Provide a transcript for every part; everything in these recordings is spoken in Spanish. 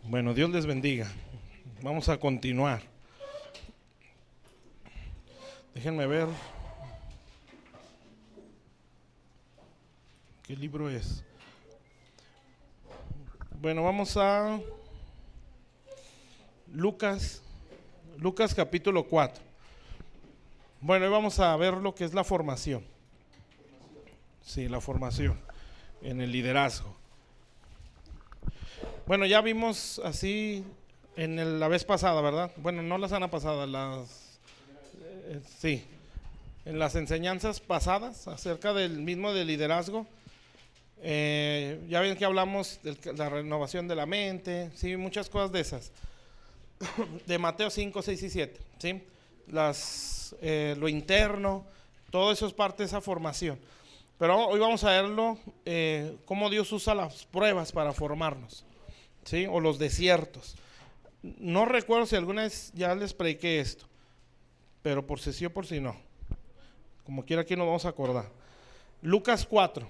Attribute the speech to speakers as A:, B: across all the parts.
A: Bueno, Dios les bendiga. Vamos a continuar. Déjenme ver qué libro es. Bueno, vamos a Lucas capítulo 4. Bueno, hoy vamos a ver lo que es la formación. Sí, la formación en el liderazgo. Bueno, ya vimos así la vez pasada, ¿verdad? Bueno, no la semana pasada, sí, en las enseñanzas pasadas acerca del mismo del liderazgo. Ya ven que hablamos de la renovación de la mente, sí, muchas cosas de esas. De Mateo 5, 6 y 7, ¿sí? Lo interno, todo eso es parte de esa formación. Pero hoy vamos a verlo, cómo Dios usa las pruebas para formarnos, ¿sí? O los desiertos. No recuerdo si alguna vez ya les prediqué esto, pero por si sí o por si no. Como quiera, aquí nos vamos a acordar. Lucas 4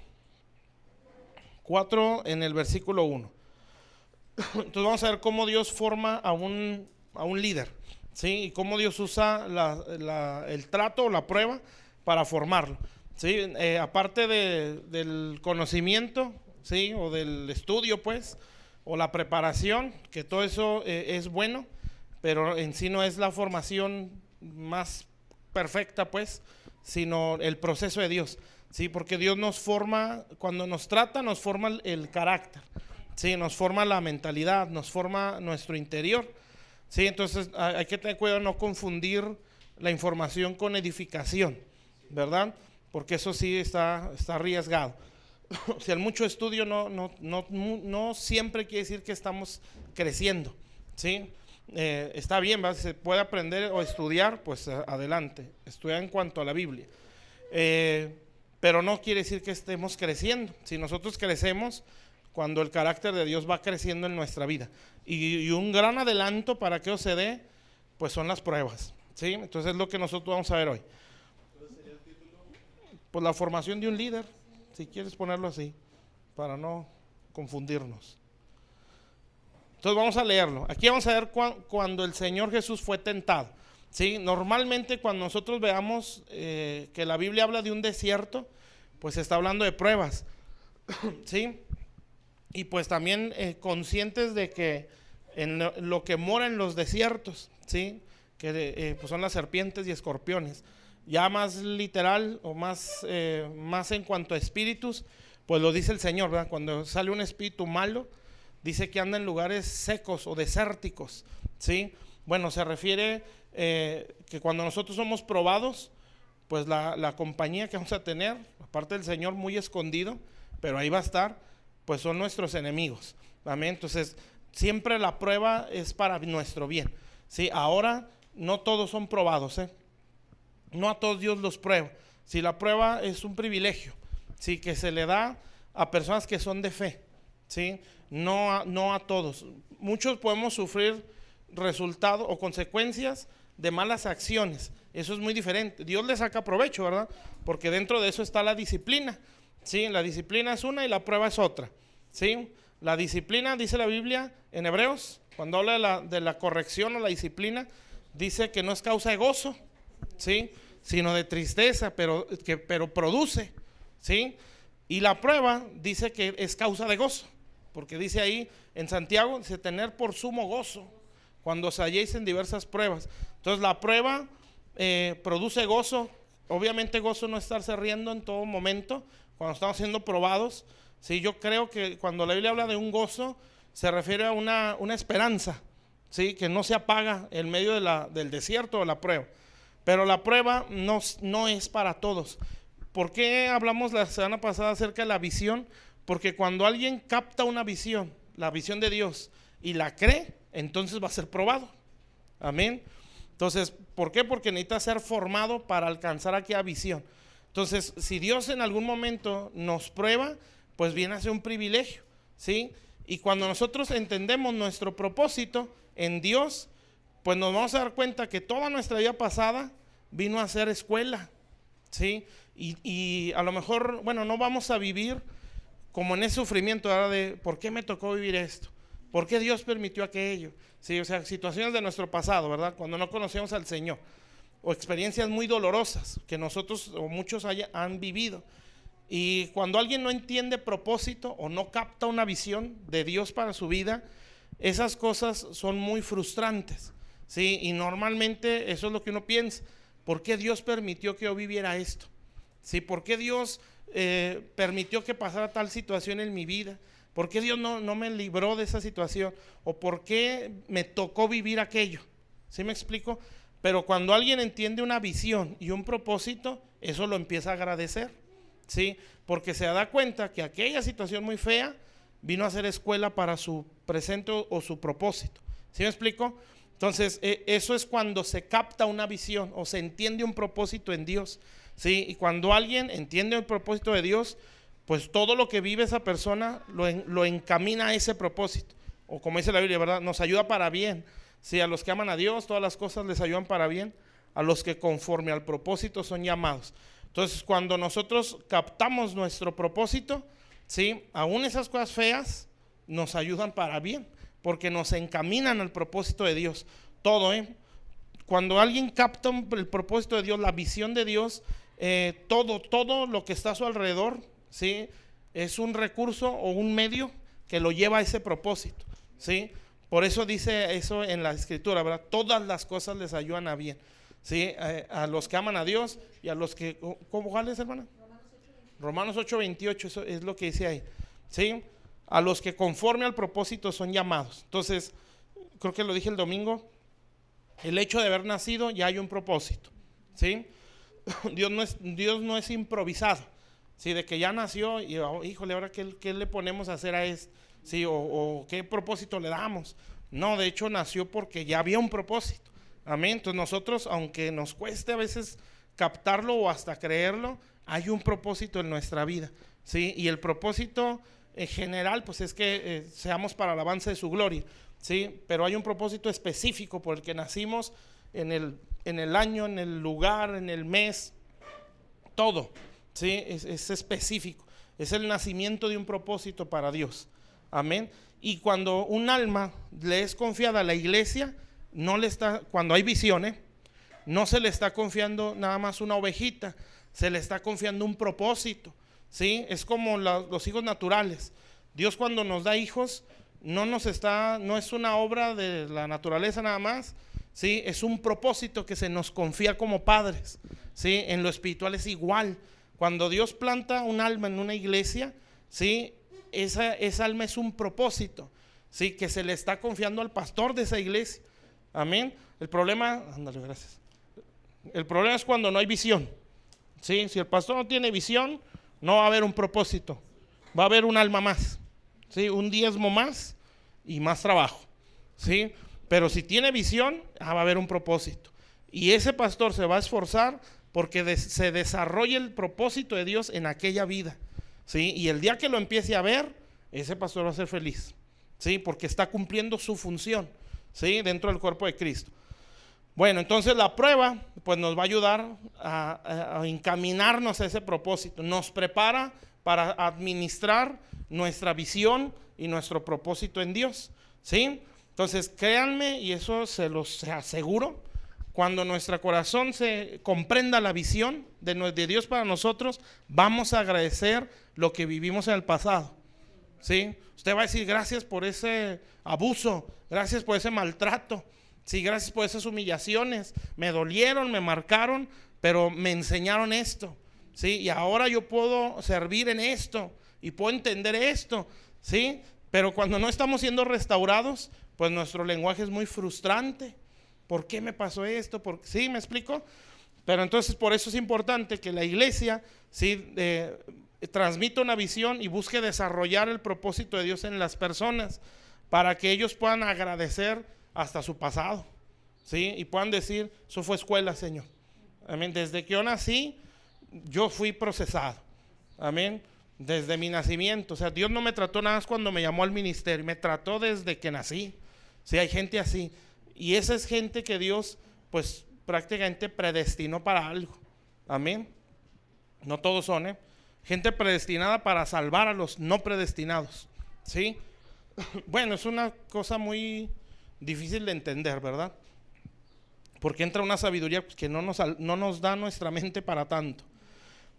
A: en el versículo 1. Entonces vamos a ver cómo Dios forma a un líder, ¿sí? Y cómo Dios usa el trato o la prueba para formarlo, ¿sí? Aparte del conocimiento, ¿sí? O del estudio, pues, o la preparación, que todo eso es bueno, pero en sí no es la formación más perfecta, pues, sino el proceso de Dios, ¿sí? Porque Dios nos forma, cuando nos trata, nos forma el carácter, ¿sí? Nos forma la mentalidad, nos forma nuestro interior, ¿sí? Entonces hay que tener cuidado de no confundir la información con edificación, ¿verdad? Porque eso sí está arriesgado. O sea, el mucho estudio no siempre quiere decir que estamos creciendo, ¿sí? Está bien, ¿verdad? Se puede aprender o estudiar, pues adelante, estudiar en cuanto a la Biblia. Pero no quiere decir que estemos creciendo. Si nosotros crecemos cuando el carácter de Dios va creciendo en nuestra vida. Y un gran adelanto para que eso se dé, pues son las pruebas, ¿sí? Entonces es lo que nosotros vamos a ver hoy. Pues la formación de un líder, si quieres ponerlo así, para no confundirnos. Entonces vamos a leerlo. Aquí vamos a ver cuando el Señor Jesús fue tentado, ¿sí? Normalmente cuando nosotros veamos que la Biblia habla de un desierto, pues está hablando de pruebas, ¿sí? Y pues también conscientes de que en lo que mora en los desiertos, ¿sí? Que pues son las serpientes y escorpiones. Ya más literal o más en cuanto a espíritus, pues lo dice el Señor, ¿verdad? Cuando sale un espíritu malo, dice que anda en lugares secos o desérticos, ¿sí? Bueno, se refiere que cuando nosotros somos probados, pues la compañía que vamos a tener, aparte del Señor muy escondido, pero ahí va a estar, pues son nuestros enemigos, amén. Entonces siempre la prueba es para nuestro bien, ¿sí? Ahora no todos son probados, no a todos Dios los prueba. Si la prueba es un privilegio, ¿sí? Que se le da a personas que son de fe, ¿sí? No a todos. Muchos podemos sufrir resultados o consecuencias de malas acciones. Eso es muy diferente. Dios le saca provecho, ¿verdad? Porque dentro de eso está la disciplina, ¿sí? La disciplina es una y la prueba es otra, ¿sí? La disciplina, dice la Biblia en Hebreos, cuando habla de la corrección o la disciplina, dice que no es causa de gozo, ¿sí? Sino de tristeza, pero produce, ¿sí? Y la prueba dice que es causa de gozo, porque dice ahí en Santiago, dice tener por sumo gozo cuando os halléis en diversas pruebas. Entonces la prueba produce gozo. Obviamente gozo no estarse riendo en todo momento cuando estamos siendo probados, ¿sí? Yo creo que cuando la Biblia habla de un gozo se refiere a una esperanza, ¿sí? Que no se apaga en medio del desierto o la prueba. Pero la prueba no es para todos. ¿Por qué hablamos la semana pasada acerca de la visión? Porque cuando alguien capta una visión, la visión de Dios, y la cree, entonces va a ser probado. Amén. Entonces, ¿por qué? Porque necesita ser formado para alcanzar aquella visión. Entonces, si Dios en algún momento nos prueba, pues viene a ser un privilegio, ¿sí? Y cuando nosotros entendemos nuestro propósito en Dios, pues nos vamos a dar cuenta que toda nuestra vida pasada vino a ser escuela, ¿sí? Y a lo mejor, bueno, no vamos a vivir como en ese sufrimiento, ¿verdad? De ¿por qué me tocó vivir esto? ¿Por qué Dios permitió aquello? Sí, o sea, situaciones de nuestro pasado, ¿verdad? Cuando no conocíamos al Señor, o experiencias muy dolorosas que nosotros o muchos han vivido. Y cuando alguien no entiende propósito o no capta una visión de Dios para su vida, esas cosas son muy frustrantes, ¿sí? Y normalmente eso es lo que uno piensa. ¿Por qué Dios permitió que yo viviera esto? ¿Sí? ¿Por qué Dios permitió que pasara tal situación en mi vida? ¿Por qué Dios no me libró de esa situación? ¿O por qué me tocó vivir aquello? ¿Sí me explico? Pero cuando alguien entiende una visión y un propósito, eso lo empieza a agradecer, ¿sí? Porque se da cuenta que aquella situación muy fea vino a ser escuela para su presente o su propósito. ¿Sí me explico? Entonces, eso es cuando se capta una visión o se entiende un propósito en Dios, ¿sí? Y cuando alguien entiende el propósito de Dios, pues todo lo que vive esa persona lo encamina a ese propósito. O como dice la Biblia, ¿verdad? Nos ayuda para bien. Sí, a los que aman a Dios, todas las cosas les ayudan para bien. A los que conforme al propósito son llamados. Entonces, cuando nosotros captamos nuestro propósito, ¿sí? Aún esas cosas feas nos ayudan para bien, porque nos encaminan al propósito de Dios. Todo, cuando alguien capta el propósito de Dios, la visión de Dios, todo lo que está a su alrededor, ¿sí? Es un recurso o un medio que lo lleva a ese propósito, ¿sí? Por eso dice eso en la escritura, ¿verdad? Todas las cosas les ayudan a bien, ¿sí? A los que aman a Dios y a los que, ¿cuál es, hermana? Romanos 8:28, eso es lo que dice ahí, ¿sí? A los que conforme al propósito son llamados. Entonces, creo que lo dije el domingo, el hecho de haber nacido ya hay un propósito, ¿sí? Dios no es improvisado, ¿sí? De que ya nació y, híjole, ahora ¿qué le ponemos a hacer a esto? ¿Sí? O qué propósito le damos. No, de hecho nació porque ya había un propósito. Amén. Entonces nosotros, aunque nos cueste a veces captarlo o hasta creerlo, hay un propósito en nuestra vida, ¿sí? Y el propósito en general, pues es que seamos para el avance de su gloria, ¿sí? Pero hay un propósito específico por el que nacimos en el año, en el lugar, en el mes, todo, ¿sí? Es específico. Es el nacimiento de un propósito para Dios. Amén. Y cuando un alma le es confiada a la iglesia, cuando hay visiones, no se le está confiando nada más una ovejita, se le está confiando un propósito, ¿sí? Es como los hijos naturales. Dios cuando nos da hijos, no es una obra de la naturaleza nada más, ¿sí? Es un propósito que se nos confía como padres, ¿sí? En lo espiritual es igual. Cuando Dios planta un alma en una iglesia, ¿sí? Esa alma es un propósito, ¿sí? Que se le está confiando al pastor de esa iglesia. Amén. El problema es cuando no hay visión, ¿sí? Si el pastor no tiene visión, no va a haber un propósito, va a haber un alma más, ¿sí? Un diezmo más y más trabajo, ¿sí? Pero si tiene visión, va a haber un propósito. Y ese pastor se va a esforzar porque se desarrolle el propósito de Dios en aquella vida, ¿sí? Y el día que lo empiece a ver, ese pastor va a ser feliz, ¿sí? Porque está cumpliendo su función, ¿sí? Dentro del cuerpo de Cristo. Bueno, entonces la prueba pues nos va a ayudar a encaminarnos a ese propósito. Nos prepara para administrar nuestra visión y nuestro propósito en Dios, ¿sí? Entonces créanme, y eso se los aseguro, cuando nuestro corazón se comprenda la visión de Dios para nosotros, vamos a agradecer lo que vivimos en el pasado, ¿sí? Usted va a decir gracias por ese abuso, gracias por ese maltrato, sí, gracias por esas humillaciones, me dolieron, me marcaron, pero me enseñaron esto, ¿sí? Y ahora yo puedo servir en esto y puedo entender esto, ¿sí? Pero cuando no estamos siendo restaurados, pues nuestro lenguaje es muy frustrante. ¿Por qué me pasó esto? ¿Sí me explico? Pero entonces por eso es importante que la iglesia, ¿sí? Transmita una visión y busque desarrollar el propósito de Dios en las personas para que ellos puedan agradecer hasta su pasado, ¿sí? Y puedan decir, eso fue escuela, Señor. Amén. Desde que yo nací, yo fui procesado. Amén. Desde mi nacimiento. O sea, Dios no me trató nada más cuando me llamó al ministerio, me trató desde que nací. Sí, hay gente así. Y esa es gente que Dios, pues, prácticamente predestinó para algo. Amén. No todos son, gente predestinada para salvar a los no predestinados, ¿sí? Bueno, es una cosa muy difícil de entender, ¿verdad? Porque entra una sabiduría que no nos da nuestra mente para tanto.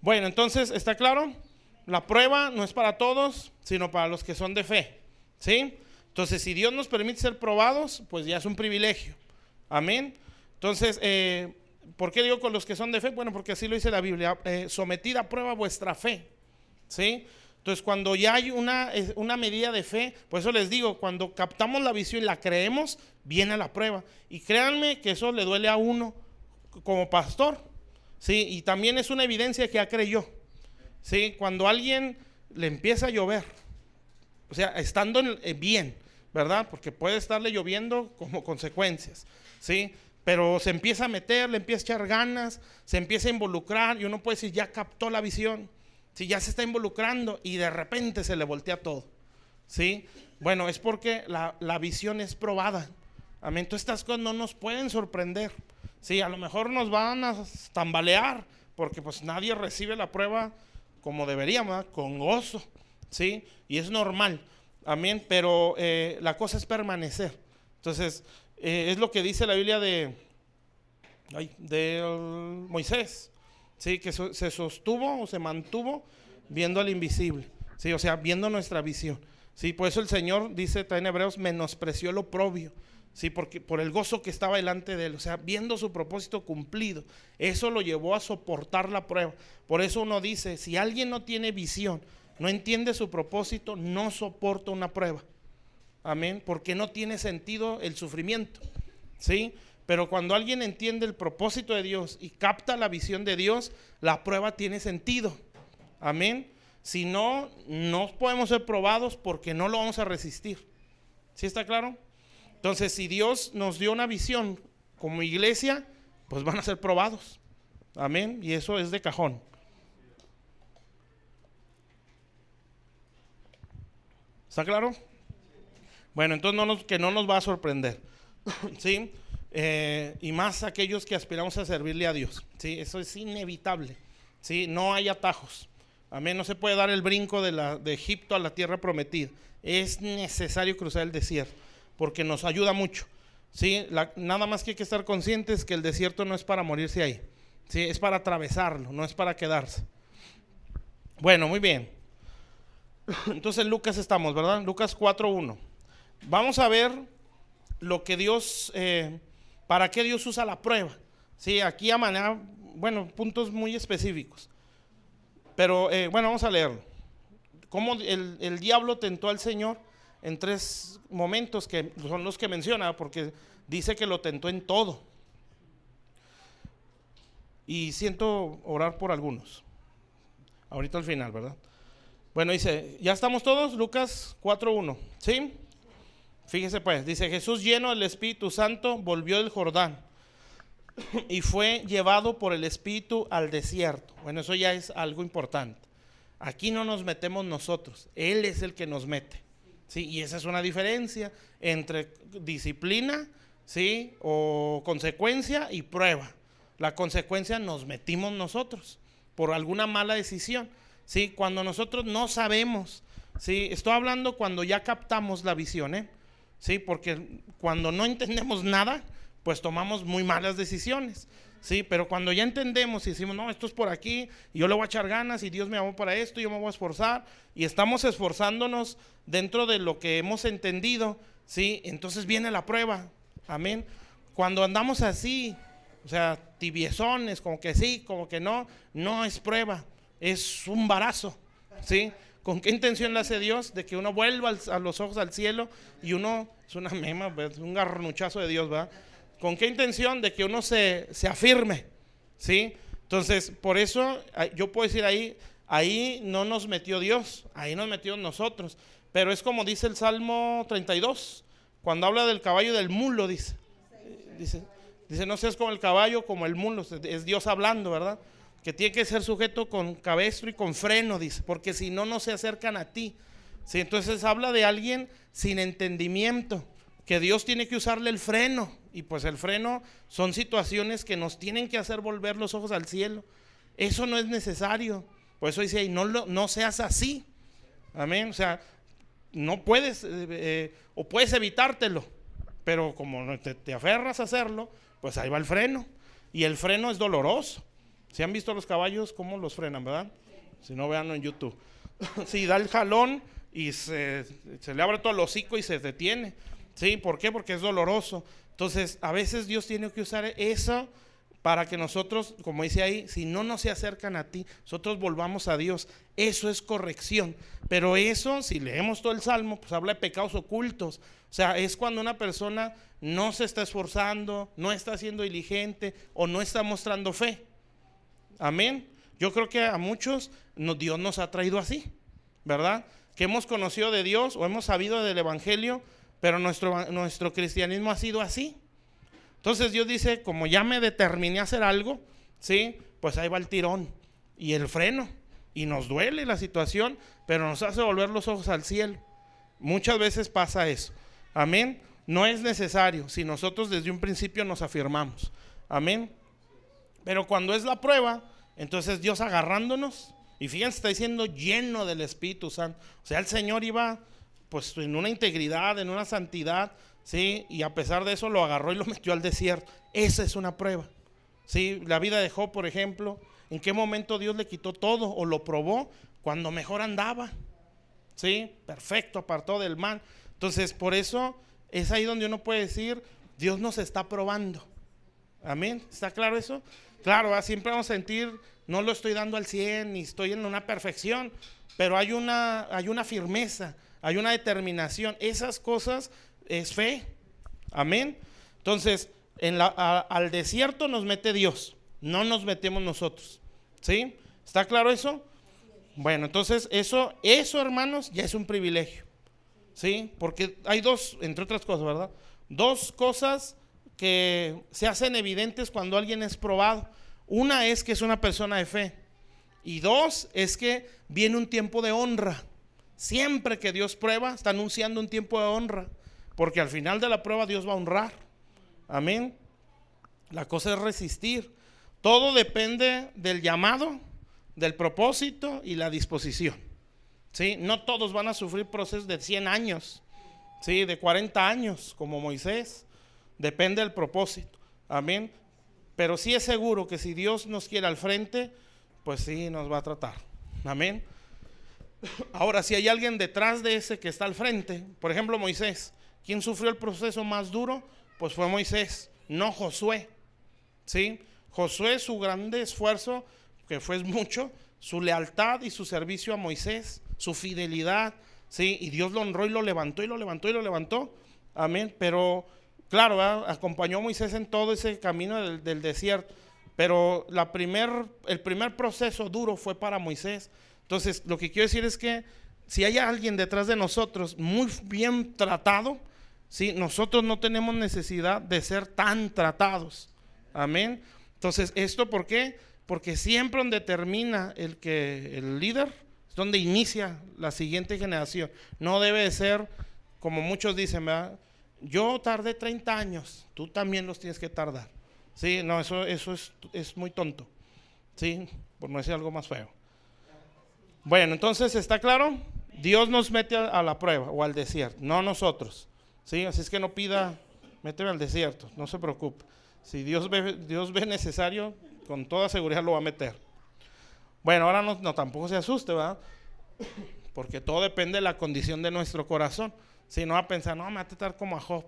A: Bueno, entonces, ¿está claro? La prueba no es para todos, sino para los que son de fe, ¿sí? Entonces, si Dios nos permite ser probados, pues ya es un privilegio. Amén. Entonces, ¿por qué digo con los que son de fe? Bueno, porque así lo dice la Biblia, sometid a prueba vuestra fe, ¿sí? Entonces, cuando ya hay una medida de fe, por eso les digo, cuando captamos la visión y la creemos, viene la prueba. Y créanme que eso le duele a uno como pastor, ¿sí? Y también es una evidencia que ya creyó, ¿sí? Cuando a alguien le empieza a llover, o sea, estando bien, ¿verdad? Porque puede estarle lloviendo como consecuencias, ¿sí? Pero se empieza a meter, le empieza a echar ganas, se empieza a involucrar y uno puede decir, ya captó la visión. Si ya se está involucrando y de repente se le voltea todo, ¿sí? Bueno, es porque la visión es probada. Amén. Entonces estas cosas no nos pueden sorprender. Sí, a lo mejor nos van a tambalear porque pues nadie recibe la prueba como debería, ¿verdad? Con gozo, ¿sí? Y es normal. Amén. Pero la cosa es permanecer. Entonces, es lo que dice la Biblia de Moisés. Sí, que se sostuvo o se mantuvo viendo al invisible, sí, o sea, viendo nuestra visión. Sí, por eso el Señor dice en Hebreos, menospreció lo oprobio, sí, porque por el gozo que estaba delante de él, o sea, viendo su propósito cumplido, eso lo llevó a soportar la prueba. Por eso uno dice, si alguien no tiene visión, no entiende su propósito, no soporta una prueba. Amén, porque no tiene sentido el sufrimiento, sí. Pero cuando alguien entiende el propósito de Dios y capta la visión de Dios, la prueba tiene sentido. Amén. Si no, no podemos ser probados porque no lo vamos a resistir. ¿Sí está claro? Entonces, si Dios nos dio una visión como iglesia, pues van a ser probados. Amén. Y eso es de cajón. ¿Está claro? Bueno, entonces que no nos va a sorprender. ¿Sí? Y más aquellos que aspiramos a servirle a Dios, ¿sí? Eso es inevitable, ¿sí? No hay atajos. Amén. No se puede dar el brinco de Egipto a la tierra prometida. Es necesario cruzar el desierto porque nos ayuda mucho, ¿sí? Nada más que hay que estar conscientes que el desierto no es para morirse ahí, ¿sí? Es para atravesarlo, no es para quedarse. Bueno, muy bien. Entonces en Lucas estamos, ¿verdad? Lucas 4:1. Vamos a ver lo que Dios, para qué Dios usa la prueba. Sí, aquí a manera, bueno, puntos muy específicos. Pero bueno, vamos a leerlo. Cómo el diablo tentó al Señor en 3 momentos que son los que menciona, porque dice que lo tentó en todo. Y siento orar por algunos. Ahorita al final, ¿verdad? Bueno, dice, ¿ya estamos todos? Lucas 4:1, ¿sí? Fíjese pues, dice, Jesús lleno del Espíritu Santo volvió del Jordán y fue llevado por el Espíritu al desierto. Bueno, eso ya es algo importante. Aquí no nos metemos nosotros, Él es el que nos mete, ¿sí? Y esa es una diferencia entre disciplina, ¿sí? O consecuencia y prueba. La consecuencia nos metimos nosotros por alguna mala decisión, ¿sí? Cuando nosotros no sabemos, ¿sí? Estoy hablando cuando ya captamos la visión, ¿sí? Porque cuando no entendemos nada, pues tomamos muy malas decisiones, ¿sí? Pero cuando ya entendemos y decimos, no, esto es por aquí, y yo le voy a echar ganas, y Dios me llamó para esto, y yo me voy a esforzar, y estamos esforzándonos dentro de lo que hemos entendido, ¿sí? Entonces viene la prueba, amén. Cuando andamos así, o sea, tibiezones, como que sí, como que no, no es prueba, es un embarazo, ¿sí? ¿Con qué intención le hace Dios? De que uno vuelva a los ojos al cielo y uno, es una mema, un garnuchazo de Dios, ¿verdad? ¿Con qué intención? De que uno se afirme, ¿sí? Entonces, por eso yo puedo decir ahí no nos metió Dios, ahí nos metió nosotros. Pero es como dice el Salmo 32, cuando habla del caballo y del mulo, dice, no seas como el caballo, como el mulo, es Dios hablando, ¿verdad? Que tiene que ser sujeto con cabestro y con freno, dice, porque si no, no se acercan a ti, ¿sí? Entonces habla de alguien sin entendimiento, que Dios tiene que usarle el freno, y pues el freno son situaciones que nos tienen que hacer volver los ojos al cielo. Eso no es necesario, por eso dice ahí, no seas así, amén. O sea, no puedes, o puedes evitártelo, pero como no te aferras a hacerlo, pues ahí va el freno. Y el freno es doloroso. ¿Si han visto los caballos cómo los frenan, verdad? Si no, veanlo en YouTube. Sí, da el jalón y se le abre todo el hocico y se detiene. ¿Sí? ¿Por qué? Porque es doloroso. Entonces, a veces Dios tiene que usar eso para que nosotros, como dice ahí, si no se acercan a ti, nosotros volvamos a Dios. Eso es corrección. Pero eso, si leemos todo el Salmo, pues habla de pecados ocultos. O sea, es cuando una persona no se está esforzando, no está siendo diligente o no está mostrando fe. Amén. Yo creo que a muchos Dios nos ha traído así, ¿verdad? Que hemos conocido de Dios o hemos sabido del Evangelio, pero nuestro cristianismo ha sido así. Entonces Dios dice, como ya me determiné a hacer algo, ¿sí? Pues ahí va el tirón y el freno. Y nos duele la situación, pero nos hace volver los ojos al cielo. Muchas veces pasa eso. Amén. No es necesario si nosotros desde un principio nos afirmamos. Amén. Pero cuando es la prueba, entonces Dios agarrándonos, y fíjense, está diciendo lleno del Espíritu Santo. O sea, el Señor iba pues en una integridad, en una santidad, ¿sí? Y a pesar de eso lo agarró y lo metió al desierto. Esa es una prueba, ¿sí? La vida de Job, por ejemplo, ¿en qué momento Dios le quitó todo o lo probó? Cuando mejor andaba, ¿sí? Perfecto, apartó del mal. Entonces, por eso es ahí donde uno puede decir, Dios nos está probando. Amén. ¿Está claro eso? Claro, siempre vamos a sentir, no lo estoy dando al 100, ni estoy en una perfección, pero hay una firmeza, hay una determinación. Esas cosas es fe. Amén. Entonces, al desierto nos mete Dios, no nos metemos nosotros. ¿Sí? ¿Está claro eso? Bueno, entonces eso hermanos, ya es un privilegio. ¿Sí? Porque hay dos, entre otras cosas, ¿verdad? Dos cosas que se hacen evidentes cuando alguien es probado. Una es que es una persona de fe. Y dos es que viene un tiempo de honra. Siempre que Dios prueba, está anunciando un tiempo de honra. Porque al final de la prueba Dios va a honrar. Amén. La cosa es resistir. Todo depende del llamado, del propósito y la disposición. ¿Sí? No todos van a sufrir procesos de 100 años, ¿sí? De 40 años como Moisés. Depende del propósito. Amén. Pero sí es seguro que si Dios nos quiere al frente, pues sí nos va a tratar. Amén. Ahora, si hay alguien detrás de ese que está al frente, por ejemplo Moisés, ¿quién sufrió el proceso más duro? Pues fue Moisés, no Josué. ¿Sí? Josué, su grande esfuerzo, que fue mucho, su lealtad y su servicio a Moisés, su fidelidad, ¿sí? Y Dios lo honró y lo levantó y lo levantó y lo levantó. Amén. Pero claro, ¿verdad? Acompañó a Moisés en todo ese camino del desierto. Pero el primer proceso duro fue para Moisés. Entonces, lo que quiero decir es que si hay alguien detrás de nosotros muy bien tratado, ¿sí? Nosotros no tenemos necesidad de ser tan tratados. Amén. Entonces, ¿esto por qué? Porque siempre donde termina el líder es donde inicia la siguiente generación. No debe de ser como muchos dicen, ¿verdad? Yo tardé 30 años, tú también los tienes que tardar. Sí, no, eso es muy tonto. Sí, por no decir algo más feo. Bueno, entonces, ¿está claro? Dios nos mete a la prueba o al desierto, no nosotros. Sí, así es que no pida, méteme al desierto, no se preocupe. Si Dios ve necesario, con toda seguridad lo va a meter. Bueno, ahora no tampoco se asuste, ¿verdad? Porque todo depende de la condición de nuestro corazón. Si no va a pensar, no, me va a tratar como a Job.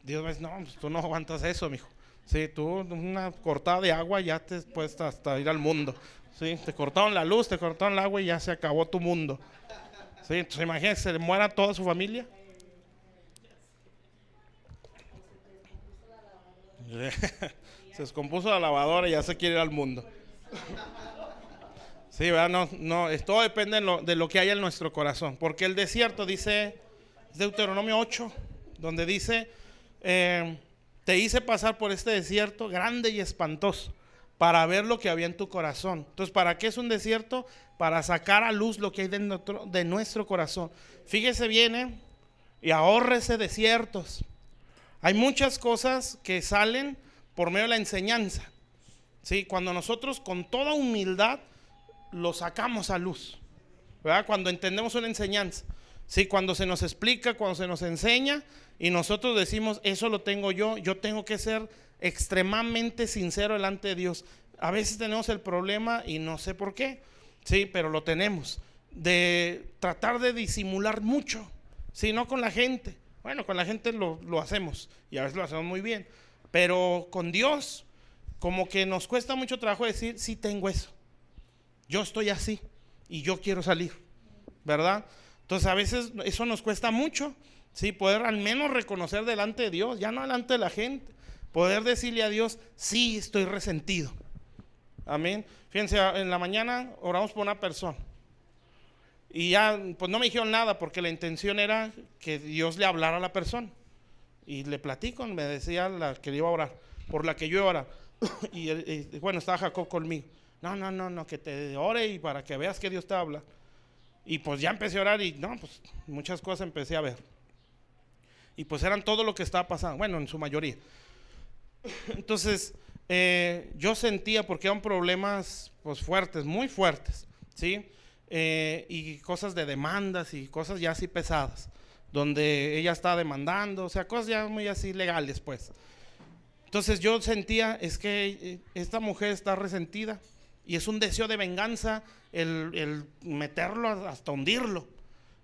A: Dios va a decir, no, pues tú no aguantas eso, mijo. Sí, tú una cortada de agua ya te puedes hasta ir al mundo. Sí, te cortaron la luz, te cortaron el agua y ya se acabó tu mundo. Sí, entonces imagínate, se le muera toda su familia. Se descompuso la lavadora y ya se quiere ir al mundo. Sí, ¿verdad? No, todo depende de lo que haya en nuestro corazón. Porque el desierto dice, Deuteronomio 8, donde dice, te hice pasar por este desierto grande y espantoso para ver lo que había en tu corazón. Entonces, ¿para qué es un desierto? Para sacar a luz lo que hay de nuestro corazón. Fíjese bien, y ahórrese desiertos. Hay muchas cosas que salen por medio de la enseñanza. ¿Sí? Cuando nosotros con toda humildad lo sacamos a luz, ¿verdad? Cuando entendemos una enseñanza. Sí, cuando se nos explica, cuando se nos enseña y nosotros decimos, eso lo tengo yo tengo que ser extremadamente sincero delante de Dios. A veces tenemos el problema y no sé por qué, sí, pero lo tenemos, de tratar de disimular mucho, sí, no con la gente. Bueno, con la gente lo hacemos y a veces lo hacemos muy bien, pero con Dios como que nos cuesta mucho trabajo decir, sí tengo eso, yo estoy así y yo quiero salir, ¿verdad? Entonces a veces eso nos cuesta mucho, ¿sí? Poder al menos reconocer delante de Dios, ya no delante de la gente, poder decirle a Dios, sí estoy resentido. Amén. Fíjense, en la mañana oramos por una persona y ya pues no me dijeron nada porque la intención era que Dios le hablara a la persona. Y le platico, me decía la que le iba a orar, por la que yo iba a orar. Y bueno, estaba Jacob conmigo. No, que te ore y para que veas que Dios te habla. Y pues ya empecé a orar y no, pues muchas cosas empecé a ver. Y pues eran todo lo que estaba pasando, bueno, en su mayoría. Entonces, yo sentía, porque eran problemas pues fuertes, muy fuertes, ¿sí? Y cosas de demandas y cosas ya así pesadas, donde ella estaba demandando, o sea, cosas ya muy así legales, pues. Entonces yo sentía, es que esta mujer está resentida y es un deseo de venganza el meterlo hasta hundirlo.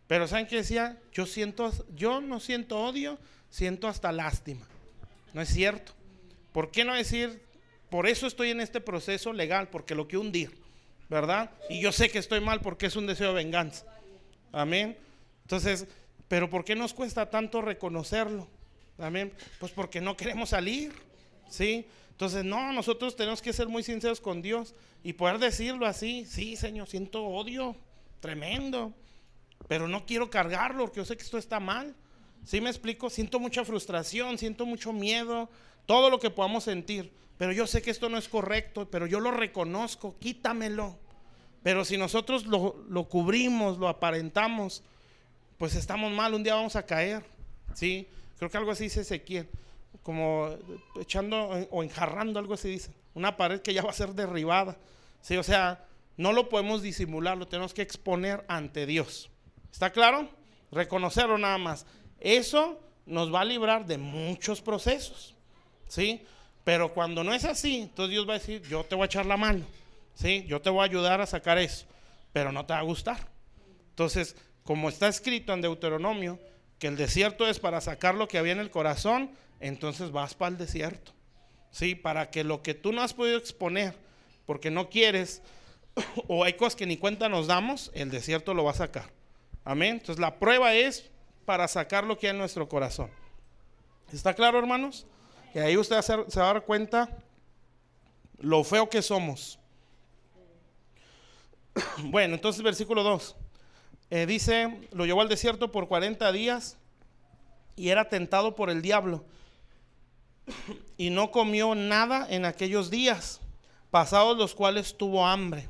A: Pero ¿saben qué decía? Yo no siento odio, siento hasta lástima. No es cierto. ¿Por qué no decir, por eso estoy en este proceso legal, porque lo quiero hundir, ¿verdad? Y yo sé que estoy mal porque es un deseo de venganza. Amén. Entonces, pero ¿por qué nos cuesta tanto reconocerlo? Amén. Pues porque no queremos salir, ¿sí? Entonces, no, nosotros tenemos que ser muy sinceros con Dios y poder decirlo así, sí, Señor, siento odio tremendo, pero no quiero cargarlo porque yo sé que esto está mal. ¿Sí me explico? Siento mucha frustración, siento mucho miedo, todo lo que podamos sentir, pero yo sé que esto no es correcto, pero yo lo reconozco, quítamelo. Pero si nosotros lo cubrimos, lo aparentamos, pues estamos mal, un día vamos a caer, ¿sí? Creo que algo así dice Ezequiel, como echando o enjarrando, algo así dice, una pared que ya va a ser derribada, ¿sí? O sea, no lo podemos disimular, lo tenemos que exponer ante Dios. ¿Está claro? Reconocerlo nada más. Eso nos va a librar de muchos procesos, ¿sí? Pero cuando no es así, entonces Dios va a decir, yo te voy a echar la mano, ¿sí? Yo te voy a ayudar a sacar eso, pero no te va a gustar. Entonces, como está escrito en Deuteronomio, que el desierto es para sacar lo que había en el corazón, entonces vas para el desierto, ¿sí? Para que lo que tú no has podido exponer, porque no quieres, o hay cosas que ni cuenta nos damos, el desierto lo va a sacar. Amén. Entonces la prueba es para sacar lo que hay en nuestro corazón. ¿Está claro, hermanos? Y ahí usted se va a dar cuenta lo feo que somos. Bueno, entonces versículo 2 dice, lo llevó al desierto por 40 días y era tentado por el diablo y no comió nada en aquellos días, pasados los cuales tuvo hambre.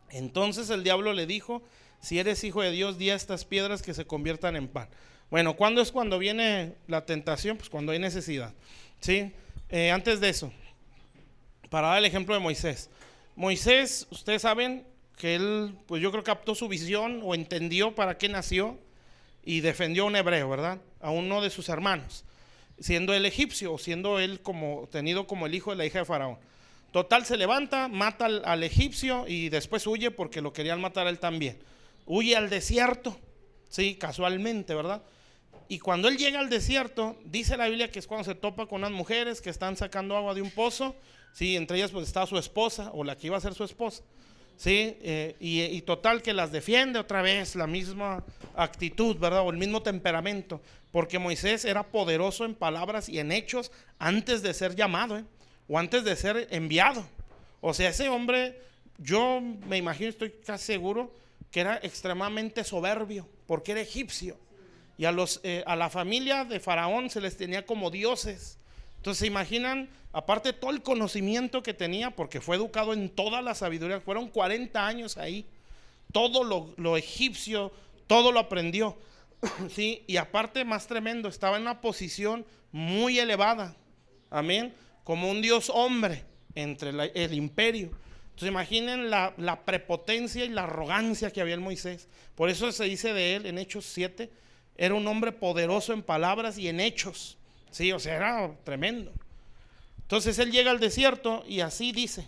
A: Entonces el diablo le dijo, si eres hijo de Dios, di a estas piedras que se conviertan en pan. Bueno, ¿cuándo es cuando viene la tentación? Pues cuando hay necesidad, ¿sí? Antes de eso, para dar el ejemplo de Moisés. Moisés, ustedes saben que él, pues yo creo que captó su visión o entendió para qué nació y defendió a un hebreo, ¿verdad? A uno de sus hermanos, siendo él egipcio o siendo él como tenido como el hijo de la hija de Faraón. Total, se levanta, mata al egipcio y después huye porque lo querían matar a él también. Huye al desierto, sí, casualmente, ¿verdad? Y cuando él llega al desierto, dice la Biblia que es cuando se topa con unas mujeres que están sacando agua de un pozo, sí, entre ellas pues está su esposa o la que iba a ser su esposa, sí, y total que las defiende otra vez, la misma actitud, ¿verdad? O el mismo temperamento, porque Moisés era poderoso en palabras y en hechos antes de ser llamado, o antes de ser enviado. O sea, ese hombre, yo me imagino, estoy casi seguro que era extremadamente soberbio, porque era egipcio. Y a la familia de Faraón se les tenía como dioses. Entonces se imaginan, aparte de todo el conocimiento que tenía, porque fue educado en toda la sabiduría, fueron 40 años ahí, todo lo egipcio, todo lo aprendió, ¿sí? Y aparte, más tremendo, estaba en una posición muy elevada, amén, como un dios hombre entre el imperio. Entonces imaginen la prepotencia y la arrogancia que había en Moisés. Por eso se dice de él en Hechos 7, era un hombre poderoso en palabras y en hechos. Sí, o sea, era tremendo. Entonces él llega al desierto y así dice.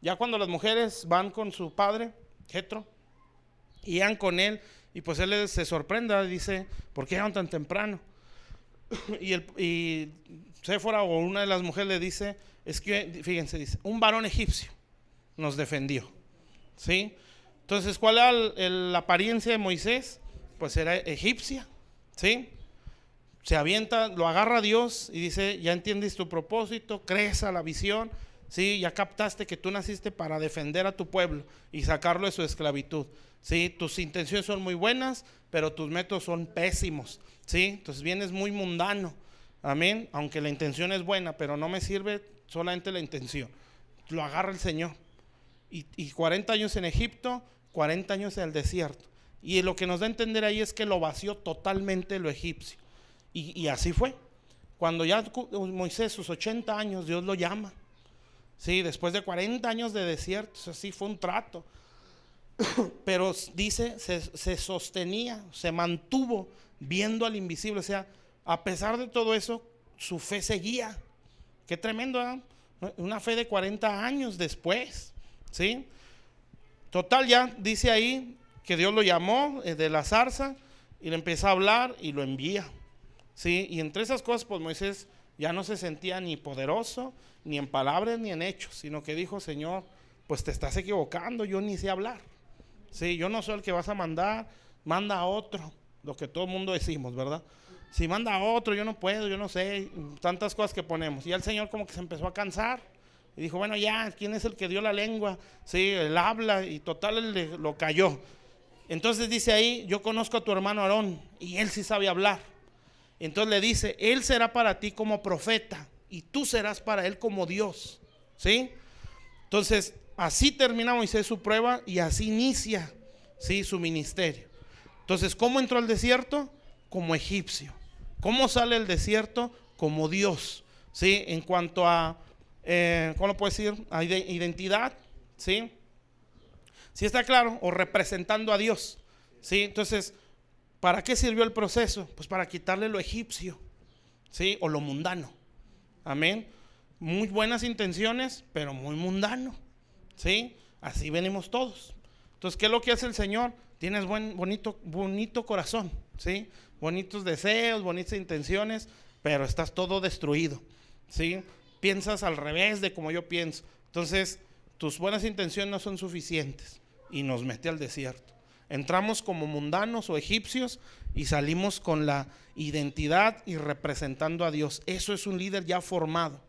A: Ya cuando las mujeres van con su padre, Jetro, y van con él, y pues él se sorprende, dice, ¿por qué llegan tan temprano? Y Séfora o una de las mujeres le dice, es que, fíjense, dice, un varón egipcio nos defendió, ¿sí? Entonces, ¿cuál era la apariencia de Moisés? Pues era egipcia, ¿sí? Se avienta, lo agarra a Dios y dice, ya entiendes tu propósito, crees a la visión, ¿sí? Ya captaste que tú naciste para defender a tu pueblo y sacarlo de su esclavitud, ¿sí? Tus intenciones son muy buenas, pero tus métodos son pésimos, ¿sí? Entonces vienes muy mundano, amén, aunque la intención es buena, pero no me sirve solamente la intención. Lo agarra el Señor y 40 años en Egipto, 40 años en el desierto, y lo que nos da a entender ahí es que lo vació totalmente lo egipcio. Y así fue. Cuando ya Moisés, sus 80 años, Dios lo llama. Sí, después de 40 años de desierto, así fue un trato. Pero dice, se sostenía, se mantuvo viendo al invisible. O sea, a pesar de todo eso, su fe seguía. Qué tremendo, ¿eh? Una fe de 40 años después. ¿Sí? Total, ya dice ahí que Dios lo llamó de la zarza y le empieza a hablar y lo envía. ¿Sí? Y entre esas cosas, pues Moisés ya no se sentía ni poderoso, ni en palabras, ni en hechos, sino que dijo, Señor, pues te estás equivocando, yo ni sé hablar. Sí, yo no soy el que vas a mandar, manda a otro, lo que todo el mundo decimos, ¿verdad? Si manda a otro, yo no puedo, yo no sé, tantas cosas que ponemos. Y el Señor como que se empezó a cansar y dijo, bueno, ya, ¿quién es el que dio la lengua? Sí, él habla, y total él lo cayó. Entonces dice ahí, yo conozco a tu hermano Aarón y él sí sabe hablar. Entonces le dice, él será para ti como profeta y tú serás para él como Dios, ¿sí? Entonces así termina Moisés su prueba y así inicia, ¿sí?, su ministerio. Entonces, ¿cómo entró al desierto? Como egipcio. ¿Cómo sale del desierto? Como Dios, ¿sí? En cuanto a, ¿cómo lo puedo decir? A identidad, ¿sí? ¿Sí está claro? O representando a Dios, ¿sí? Entonces, ¿para qué sirvió el proceso? Pues para quitarle lo egipcio, ¿sí? O lo mundano. Amén. Muy buenas intenciones, pero muy mundano, ¿sí? Así venimos todos. Entonces, ¿qué es lo que hace el Señor? Tienes bonito corazón, ¿sí? Bonitos deseos, bonitas intenciones, pero estás todo destruido, ¿sí? Piensas al revés de como yo pienso. Entonces, tus buenas intenciones no son suficientes y nos mete al desierto. Entramos como mundanos o egipcios y salimos con la identidad y representando a Dios. Eso es un líder ya formado.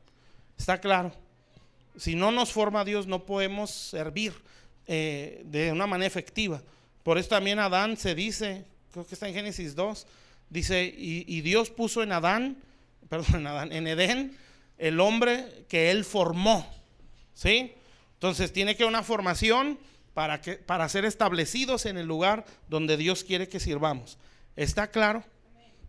A: ¿Está claro? Si no nos forma Dios, no podemos servir de una manera efectiva. Por eso también Adán se dice, creo que está en Génesis 2, dice, y Dios puso en en Edén, el hombre que él formó, ¿sí? Entonces tiene que haber una formación para ser establecidos en el lugar donde Dios quiere que sirvamos. ¿Está claro?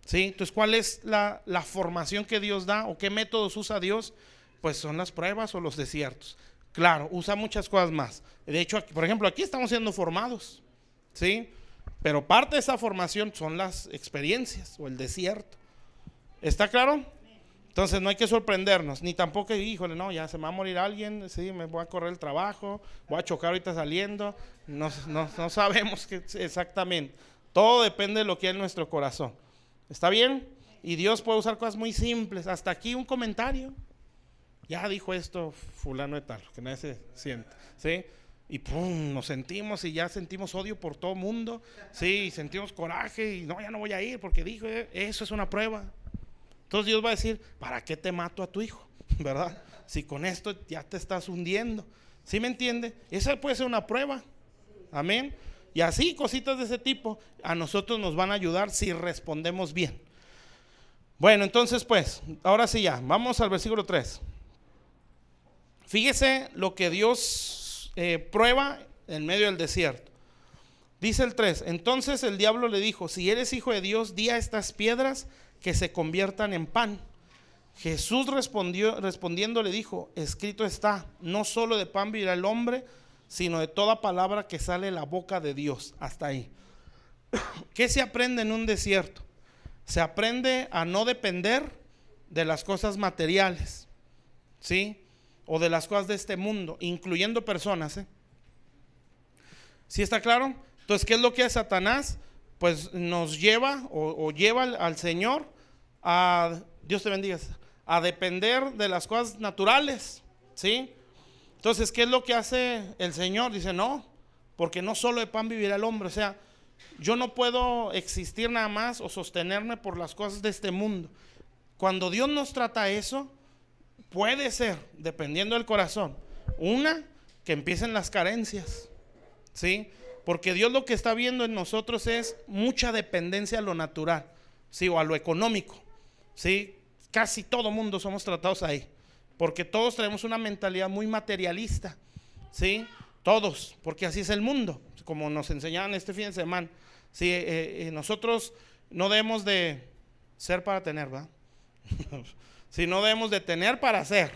A: ¿Sí? Entonces, ¿cuál es la formación que Dios da o qué métodos usa Dios? Pues son las pruebas o los desiertos. Claro, usa muchas cosas más. De hecho, aquí, por ejemplo, aquí estamos siendo formados, ¿sí? Pero parte de esa formación son las experiencias o el desierto. ¿Está claro? Entonces no hay que sorprendernos, ni tampoco, híjole, no, ya se me va a morir alguien, sí, me voy a correr el trabajo, voy a chocar ahorita saliendo. No sabemos exactamente. Todo depende de lo que hay en nuestro corazón. ¿Está bien? Y Dios puede usar cosas muy simples. Hasta aquí un comentario. Ya dijo esto fulano de tal, que nadie se siente, ¿sí? Y pum, nos sentimos y ya sentimos odio por todo mundo, ¿sí? Y sentimos coraje y no, ya no voy a ir porque dijo, eso es una prueba. Entonces Dios va a decir, ¿para qué te mato a tu hijo? ¿Verdad? Si con esto ya te estás hundiendo. ¿Sí me entiende? Esa puede ser una prueba. Amén. Y así, cositas de ese tipo, a nosotros nos van a ayudar si respondemos bien. Bueno, entonces pues, ahora sí ya, vamos al versículo 3. Fíjese lo que Dios prueba en medio del desierto. Dice el 3, entonces el diablo le dijo, si eres hijo de Dios, di a estas piedras que se conviertan en pan. Jesús respondiendo le dijo, escrito está, no solo de pan vivirá el hombre, sino de toda palabra que sale de la boca de Dios. Hasta ahí. ¿Qué se aprende en un desierto? Se aprende a no depender de las cosas materiales, ¿sí? O de las cosas de este mundo, incluyendo personas, ¿Sí está claro? Entonces, ¿qué es lo que hace Satanás? Pues nos lleva o lleva al Señor a, Dios te bendiga, a depender de las cosas naturales, ¿sí? Entonces, ¿qué es lo que hace el Señor? Dice, no, porque no solo de pan vivirá el hombre. O sea, yo no puedo existir nada más o sostenerme por las cosas de este mundo. Cuando Dios nos trata eso, puede ser, dependiendo del corazón, una, que empiecen las carencias, ¿sí? Porque Dios lo que está viendo en nosotros es mucha dependencia a lo natural, ¿sí? O a lo económico, ¿sí? Casi todo mundo somos tratados ahí, porque todos tenemos una mentalidad muy materialista, ¿sí? Todos, porque así es el mundo, como nos enseñaban este fin de semana, ¿sí? Nosotros no debemos de ser para tener, ¿verdad? Si no debemos de tener para ser,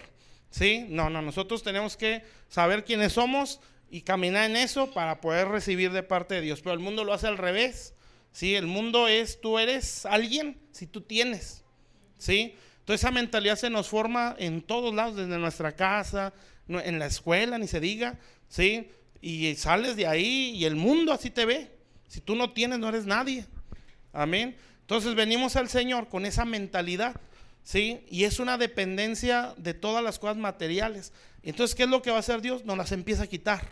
A: ¿sí? No, nosotros tenemos que saber quiénes somos y caminar en eso para poder recibir de parte de Dios. Pero el mundo lo hace al revés, ¿sí? El mundo es, tú eres alguien si tú tienes, ¿sí? Entonces esa mentalidad se nos forma en todos lados, desde nuestra casa, en la escuela, ni se diga, ¿sí? Y sales de ahí y el mundo así te ve. Si tú no tienes, no eres nadie. Amén. Entonces venimos al Señor con esa mentalidad, ¿sí? Y es una dependencia de todas las cosas materiales. Entonces, ¿qué es lo que va a hacer Dios? Nos las empieza a quitar.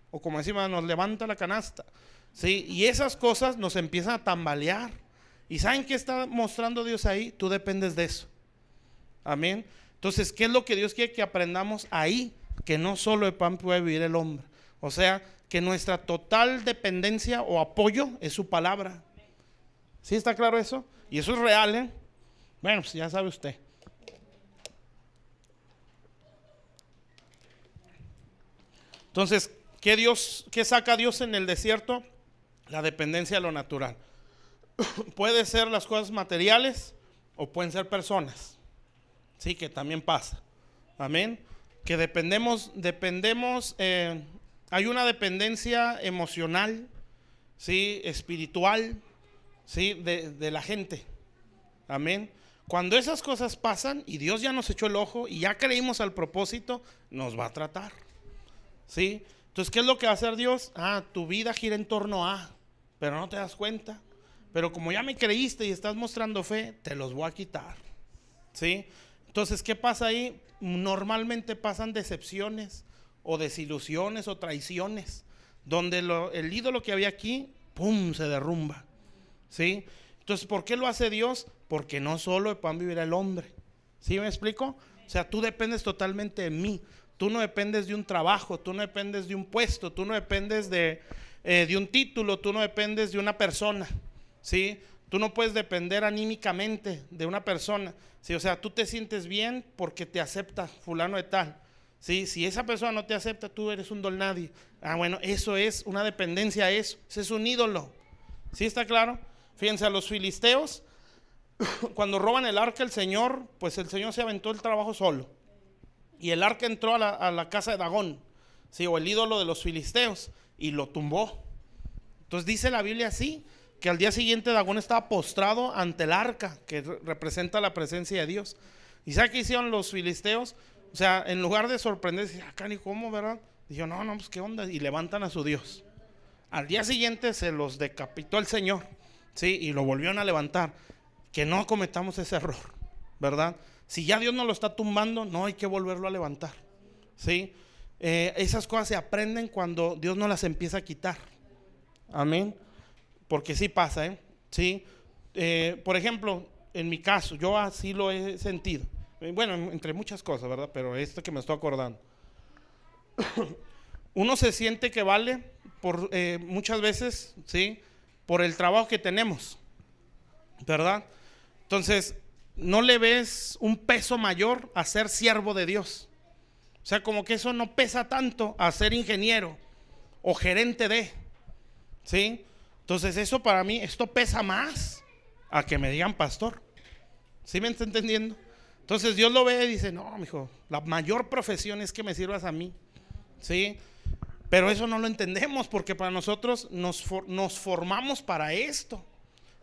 A: O como decimos, nos levanta la canasta, ¿sí? Y esas cosas nos empiezan a tambalear. ¿Y saben qué está mostrando Dios ahí? Tú dependes de eso. Amén. Entonces, ¿qué es lo que Dios quiere que aprendamos ahí? Que no solo de pan puede vivir el hombre. O sea, que nuestra total dependencia o apoyo es su palabra. ¿Sí está claro eso? Y eso es real, ¿eh? Bueno, pues ya sabe usted. Entonces, ¿qué saca Dios en el desierto? La dependencia de lo natural. Puede ser las cosas materiales o pueden ser personas. Sí, que también pasa. Amén. Que dependemos, hay una dependencia emocional, sí, espiritual, sí, de la gente. Amén. Cuando esas cosas pasan y Dios ya nos echó el ojo y ya creímos al propósito, nos va a tratar, ¿sí? Entonces, ¿qué es lo que va a hacer Dios? Tu vida gira en torno a, pero no te das cuenta. Pero como ya me creíste y estás mostrando fe, te los voy a quitar, ¿sí? Entonces, ¿qué pasa ahí? Normalmente pasan decepciones o desilusiones o traiciones, donde el ídolo que había aquí, ¡pum!, se derrumba, ¿sí? Entonces, ¿por qué lo hace Dios? Porque no solo de pan vivirá el hombre. ¿Sí me explico? O sea, tú dependes totalmente de mí. Tú no dependes de un trabajo, tú no dependes de un puesto, tú no dependes de un título, tú no dependes de una persona, ¿sí? Tú no puedes depender anímicamente de una persona, ¿sí? O sea, tú te sientes bien porque te acepta fulano de tal, ¿sí? Si esa persona no te acepta, tú eres un don nadie. Bueno, eso es una dependencia a eso. Ese es un ídolo. ¿Sí está claro? Fíjense, a los filisteos, cuando roban el arca del Señor, pues el Señor se aventó el trabajo solo. Y el arca entró a la casa de Dagón, ¿sí? O el ídolo de los filisteos, y lo tumbó. Entonces dice la Biblia así, que al día siguiente Dagón estaba postrado ante el arca, que representa la presencia de Dios. ¿Y sabe qué hicieron los filisteos? O sea, en lugar de sorprenderse, acá ni cómo, ¿verdad? Dijeron, no, pues qué onda, y levantan a su Dios. Al día siguiente se los decapitó el Señor, ¿sí? Y lo volvieron a levantar. Que no cometamos ese error, ¿verdad? Si ya Dios nos lo está tumbando, no hay que volverlo a levantar, ¿sí? Esas cosas se aprenden cuando Dios nos las empieza a quitar. Amén. Porque sí pasa, ¿sí? Por ejemplo, en mi caso, yo así lo he sentido. Bueno, entre muchas cosas, ¿verdad? Pero esto que me estoy acordando. Uno se siente que vale por muchas veces, ¿sí? Por el trabajo que tenemos, ¿verdad? Entonces, no le ves un peso mayor a ser siervo de Dios. O sea, como que eso no pesa tanto a ser ingeniero o gerente de, ¿sí? Entonces, eso para mí, esto pesa más a que me digan pastor. ¿Sí me está entendiendo? Entonces, Dios lo ve y dice, no, mijo, la mayor profesión es que me sirvas a mí, ¿sí? Pero eso no lo entendemos, porque para nosotros nos formamos para esto,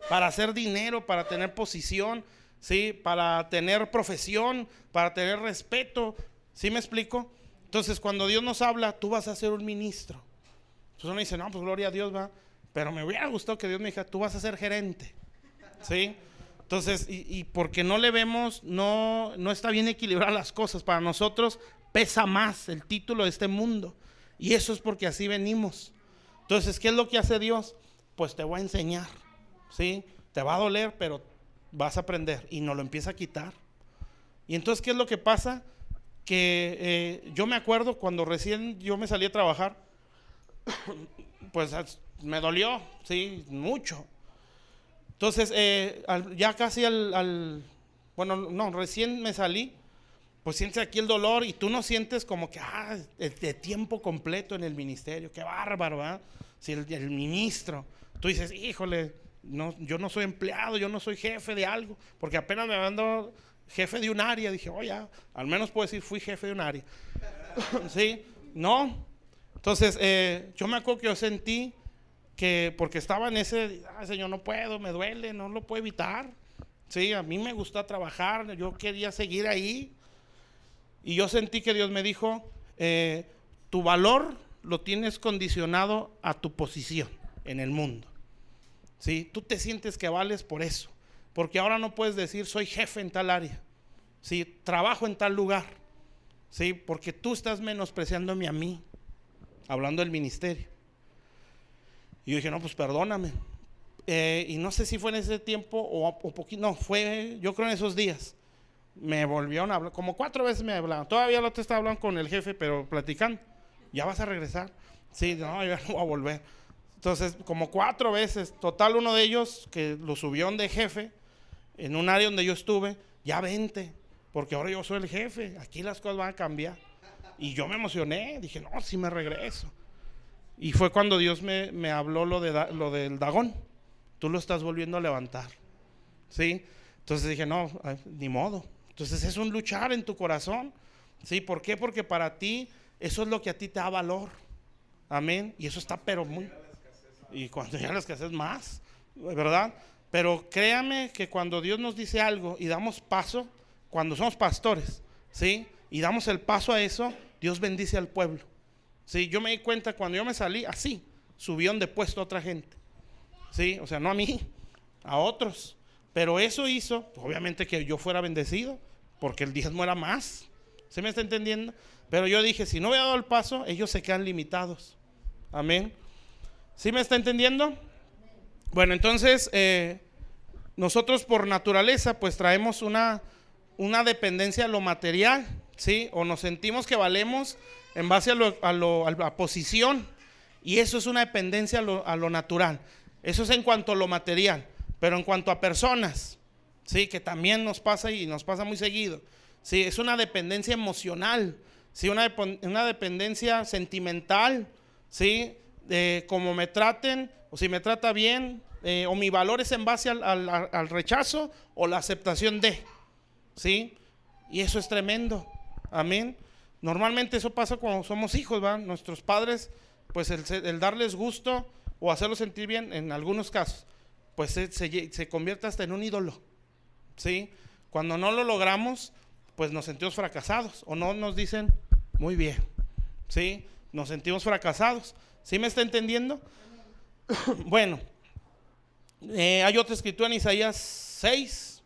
A: para hacer dinero, para tener posición, ¿sí? Para tener profesión, para tener respeto. ¿Sí me explico? Entonces, cuando Dios nos habla, tú vas a ser un ministro. Entonces uno dice, no, pues gloria a Dios, va. Pero me hubiera gustado que Dios me dijera, tú vas a ser gerente. ¿Sí? Entonces, y porque no le vemos, no está bien equilibrar las cosas. Para nosotros pesa más el título de este mundo. Y eso es porque así venimos. Entonces, ¿qué es lo que hace Dios? Pues te voy a enseñar. ¿Sí? Te va a doler, pero vas a aprender. Y nos lo empieza a quitar. Y entonces, ¿qué es lo que pasa? Que yo me acuerdo cuando recién yo me salí a trabajar, pues me dolió, sí, mucho. Entonces, ya casi bueno, no, recién me salí, pues sientes aquí el dolor y tú no sientes como que, de tiempo completo en el ministerio, qué bárbaro, ¿verdad? Si el ministro, tú dices, híjole, no, yo no soy empleado, yo no soy jefe de algo, porque apenas me mandó jefe de un área, dije, ya, al menos puedo decir, fui jefe de un área. ¿Sí? No. Entonces, yo me acuerdo que yo sentí que, porque estaba en ese, Señor, no puedo, me duele, no lo puedo evitar. Sí, a mí me gusta trabajar, yo quería seguir ahí. Y yo sentí que Dios me dijo, tu valor lo tienes condicionado a tu posición en el mundo. ¿Sí? Tú te sientes que vales por eso, porque ahora no puedes decir soy jefe en tal área, ¿sí? Trabajo en tal lugar, ¿sí? Porque tú estás menospreciándome a mí, hablando del ministerio. Y yo dije, no, pues perdóname. Y no sé si fue en ese tiempo o poquito, no, fue yo creo en esos días. Me volvieron a hablar, como 4 veces me hablaron. Todavía lo te estaba hablando con el jefe, pero platicando. ¿Ya vas a regresar? Sí, no, yo no voy a volver. Entonces, como 4 veces. Total, uno de ellos que lo subieron de jefe en un área donde yo estuve, ya vente, porque ahora yo soy el jefe. Aquí las cosas van a cambiar. Y yo me emocioné, dije, no, sí me regreso. Y fue cuando Dios me habló lo del Dagón. Tú lo estás volviendo a levantar, ¿sí? Entonces dije, no, ni modo. Entonces es un luchar en tu corazón, ¿sí? ¿Por qué? Porque para ti eso es lo que a ti te da valor. Amén. Y eso está pero muy... Y cuando ya la escasez más, ¿verdad? Pero créame que cuando Dios nos dice algo y damos paso, cuando somos pastores, ¿sí? Y damos el paso a eso, Dios bendice al pueblo. Sí, yo me di cuenta cuando yo me salí, así, subieron de puesto a otra gente. Sí, o sea, no a mí, a otros. Pero eso hizo, obviamente, que yo fuera bendecido, porque el diezmo era más. ¿Se me está entendiendo? Pero yo dije, si no hubiera dado el paso, ellos se quedan limitados. Amén. ¿Sí me está entendiendo? Bueno, entonces, nosotros por naturaleza, pues traemos una dependencia a lo material, ¿sí? O nos sentimos que valemos en base a la posición, y eso es una dependencia a lo natural. Eso es en cuanto a lo material. Pero en cuanto a personas, sí, que también nos pasa y nos pasa muy seguido, sí, es una dependencia emocional, sí, una dependencia sentimental, sí, de cómo me traten, o si me trata bien, o mi valor es en base al rechazo o la aceptación de, sí, y eso es tremendo. Amén. Normalmente eso pasa cuando somos hijos, ¿va? Nuestros padres, pues el darles gusto o hacerlos sentir bien, en algunos casos, pues se convierte hasta en un ídolo, ¿sí? Cuando no lo logramos, pues nos sentimos fracasados, o no nos dicen muy bien, ¿sí? Nos sentimos fracasados. ¿Sí me está entendiendo? Bueno, hay otra escritura en Isaías 6.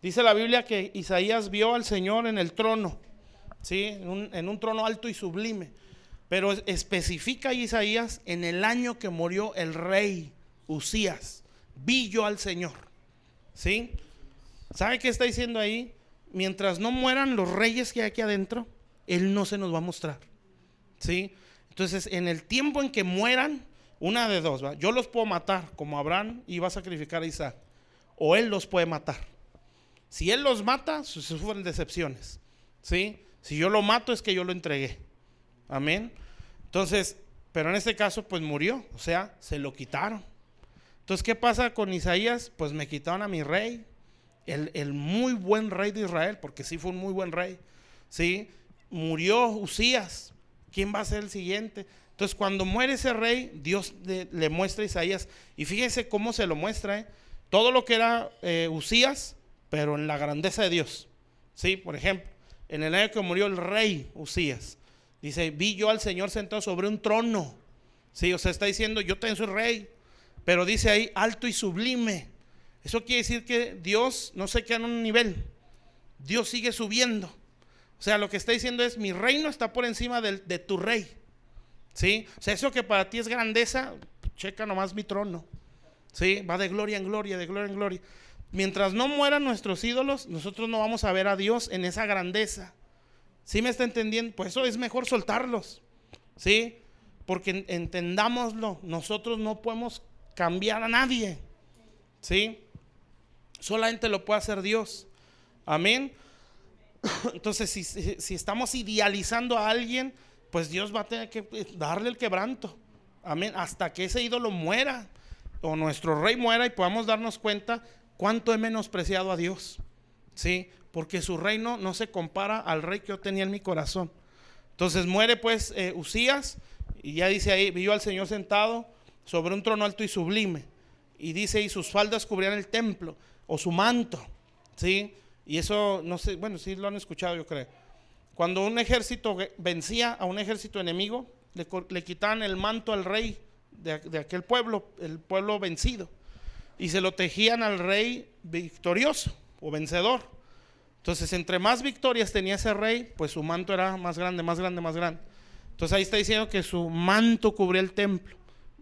A: Dice la Biblia que Isaías vio al Señor en el trono, ¿sí? En un trono alto y sublime. Pero especifica Isaías en el año que murió el rey Usías. Vi yo al Señor, ¿sí? ¿Sabe qué está diciendo ahí? Mientras no mueran los reyes que hay aquí adentro, Él no se nos va a mostrar, ¿sí? Entonces, en el tiempo en que mueran, una de dos, ¿va? Yo los puedo matar, como Abraham iba a sacrificar a Isaac, o Él los puede matar. Si Él los mata, sufren decepciones, ¿sí? Si yo lo mato, es que yo lo entregué. Amén. Entonces, pero en este caso, pues murió, o sea, se lo quitaron. Entonces, ¿qué pasa con Isaías? Pues me quitaron a mi rey, el muy buen rey de Israel, porque sí fue un muy buen rey, ¿sí? Murió Usías. ¿Quién va a ser el siguiente? Entonces cuando muere ese rey, Dios le muestra a Isaías, y fíjese cómo se lo muestra, todo lo que era Uzías, pero en la grandeza de Dios. ¿Sí? Por ejemplo, en el año que murió el rey Uzías, dice, vi yo al Señor sentado sobre un trono. ¿Sí? O sea, está diciendo, yo también soy rey, pero dice ahí, alto y sublime. Eso quiere decir que Dios no se queda en un nivel, Dios sigue subiendo. O sea, lo que está diciendo es, mi reino está por encima de tu rey. ¿Sí? O sea, eso que para ti es grandeza, checa nomás mi trono. ¿Sí? Va de gloria en gloria, de gloria en gloria. Mientras no mueran nuestros ídolos, nosotros no vamos a ver a Dios en esa grandeza. ¿Sí me está entendiendo? Pues eso es mejor soltarlos. ¿Sí? Porque entendámoslo, nosotros no podemos cambiar a nadie. ¿Sí? Solamente lo puede hacer Dios. Amén. Entonces, si estamos idealizando a alguien, pues Dios va a tener que darle el quebranto. Amén. Hasta que ese ídolo muera, o nuestro rey muera, y podamos darnos cuenta cuánto he menospreciado a Dios. ¿Sí? Porque su reino no se compara al rey que yo tenía en mi corazón. Entonces muere pues Uzías, y ya dice ahí, vio al Señor sentado sobre un trono alto y sublime. Y dice, y sus faldas cubrían el templo, o su manto. ¿Sí? Y eso, no sé, bueno, sí lo han escuchado, yo creo. Cuando un ejército vencía a un ejército enemigo, le quitaban el manto al rey de aquel pueblo, el pueblo vencido, y se lo tejían al rey victorioso o vencedor. Entonces, entre más victorias tenía ese rey, pues su manto era más grande, más grande, más grande. Entonces ahí está diciendo que su manto cubría el templo.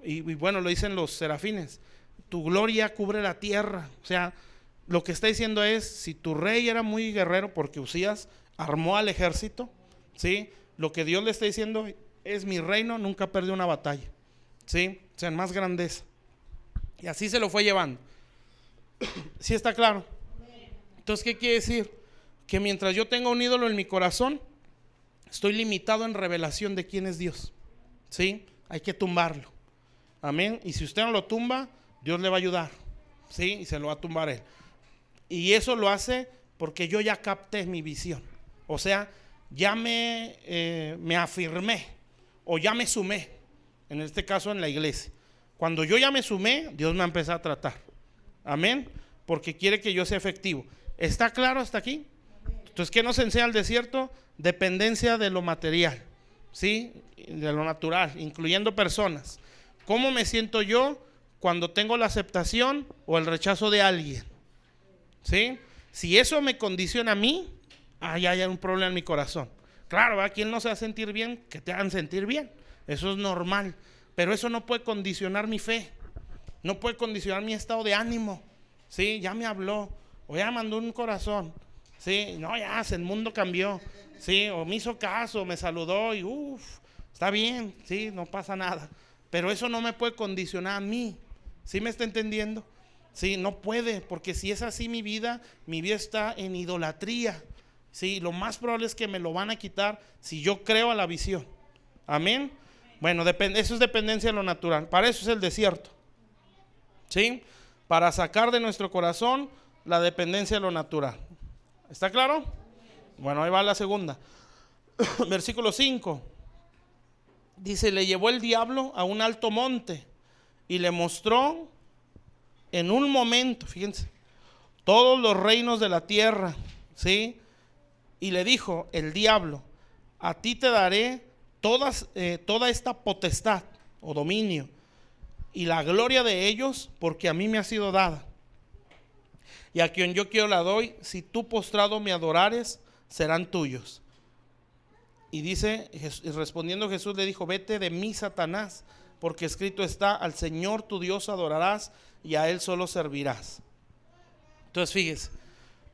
A: Y bueno, lo dicen los serafines, tu gloria cubre la tierra. O sea, lo que está diciendo es, si tu rey era muy guerrero, porque Uzías armó al ejército, ¿sí? Lo que Dios le está diciendo es, mi reino nunca perdió una batalla. ¿Sí? O sea, en más grandeza. Y así se lo fue llevando. ¿Sí está claro? Entonces, ¿qué quiere decir? Que mientras yo tenga un ídolo en mi corazón, estoy limitado en revelación de quién es Dios. ¿Sí? Hay que tumbarlo. Amén. Y si usted no lo tumba, Dios le va a ayudar. ¿Sí? Y se lo va a tumbar él. Y eso lo hace porque yo ya capté mi visión. O sea, ya me afirmé, o ya me sumé. En este caso en la iglesia. Cuando yo ya me sumé, Dios me empezó a tratar. Amén. Porque quiere que yo sea efectivo. ¿Está claro hasta aquí? Entonces, ¿qué nos enseña el desierto? Dependencia de lo material, ¿sí? De lo natural, incluyendo personas. ¿Cómo me siento yo cuando tengo la aceptación o el rechazo de alguien? ¿Sí? Si eso me condiciona a mí, ahí hay un problema en mi corazón. Claro, ¿a quién no se va a sentir bien? Que te hagan sentir bien. Eso es normal. Pero eso no puede condicionar mi fe. No puede condicionar mi estado de ánimo. ¿Sí? Ya me habló. O ya mandó un corazón. ¿Sí? No, ya, el mundo cambió. ¿Sí? O me hizo caso, me saludó y está bien. ¿Sí? No pasa nada. Pero eso no me puede condicionar a mí. ¿Sí me está entendiendo? Sí, no puede, porque si es así mi vida está en idolatría. Sí, lo más probable es que me lo van a quitar si yo creo a la visión. Amén. Bueno, eso es dependencia de lo natural. Para eso es el desierto. ¿Sí? Para sacar de nuestro corazón la dependencia de lo natural. ¿Está claro? Bueno, ahí va la segunda. Versículo 5. Dice, le llevó el diablo a un alto monte y le mostró en un momento, fíjense, todos los reinos de la tierra, ¿sí? Y le dijo el diablo, a ti te daré toda esta potestad o dominio y la gloria de ellos, porque a mí me ha sido dada. Y a quien yo quiero la doy, si tú postrado me adorares, serán tuyos. Y dice, respondiendo Jesús le dijo, vete de mí, Satanás, porque escrito está, al Señor tu Dios adorarás y a Él solo servirás. Entonces fíjese,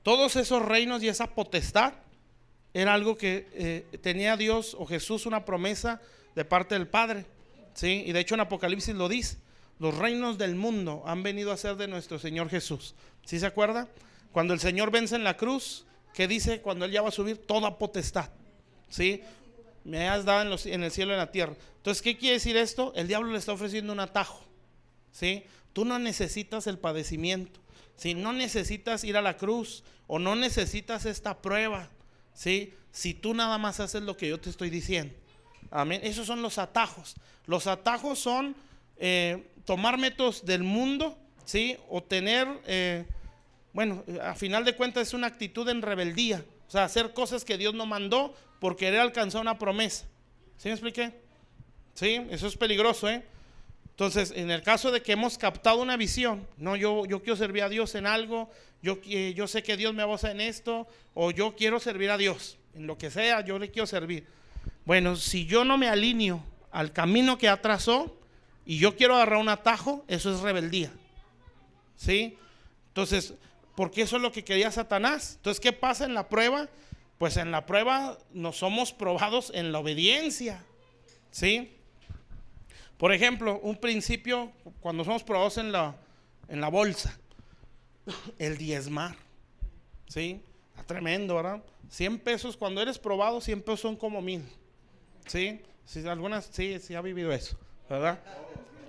A: todos esos reinos y esa potestad era algo que tenía Dios o Jesús, una promesa de parte del Padre, ¿sí? Y de hecho en Apocalipsis lo dice, los reinos del mundo han venido a ser de nuestro Señor Jesús. ¿Sí se acuerda? Cuando el Señor vence en la cruz, ¿qué dice cuando Él ya va a subir? Toda potestad, ¿sí? Me has dado en el cielo y en la tierra. Entonces, ¿qué quiere decir esto? El diablo le está ofreciendo un atajo, ¿sí? Tú no necesitas el padecimiento, ¿sí? No necesitas ir a la cruz, o no necesitas esta prueba, ¿sí? Si tú nada más haces lo que yo te estoy diciendo. Amén. Esos son los atajos. Los atajos son tomar métodos del mundo, ¿sí? O tener, a final de cuentas es una actitud en rebeldía. O sea, hacer cosas que Dios no mandó por querer alcanzar una promesa. ¿Sí me expliqué? Sí, eso es peligroso, Entonces, en el caso de que hemos captado una visión, no, yo quiero servir a Dios en algo, yo sé que Dios me va a usar en esto, o yo quiero servir a Dios, en lo que sea, yo le quiero servir. Bueno, si yo no me alineo al camino que trazó y yo quiero agarrar un atajo, eso es rebeldía. ¿Sí? Entonces, porque eso es lo que quería Satanás. Entonces, ¿qué pasa en la prueba? Pues en la prueba nos somos probados en la obediencia. ¿Sí? Por ejemplo, un principio, cuando somos probados en la bolsa, el diezmar. ¿Sí? Está tremendo, ¿verdad? 100 pesos, cuando eres probado, 100 pesos son como 1000. ¿Sí? Si algunas, sí ha vivido eso, ¿verdad?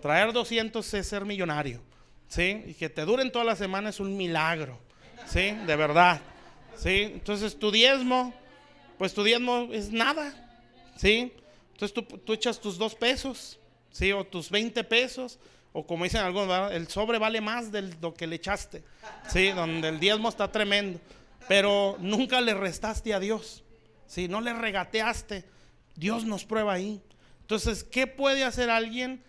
A: Traer 200 es ser millonario. ¿Sí? Y que te duren toda la semana es un milagro. ¿Sí? De verdad. ¿Sí? Entonces tu diezmo, pues tu diezmo es nada. ¿Sí? Entonces tú echas tus 2 pesos, ¿sí? O tus 20 pesos, o como dicen algunos, ¿verdad? El sobre vale más de lo que le echaste. ¿Sí? Donde el diezmo está tremendo. Pero nunca le restaste a Dios. ¿Sí? No le regateaste. Dios nos prueba ahí. Entonces, ¿qué puede hacer alguien?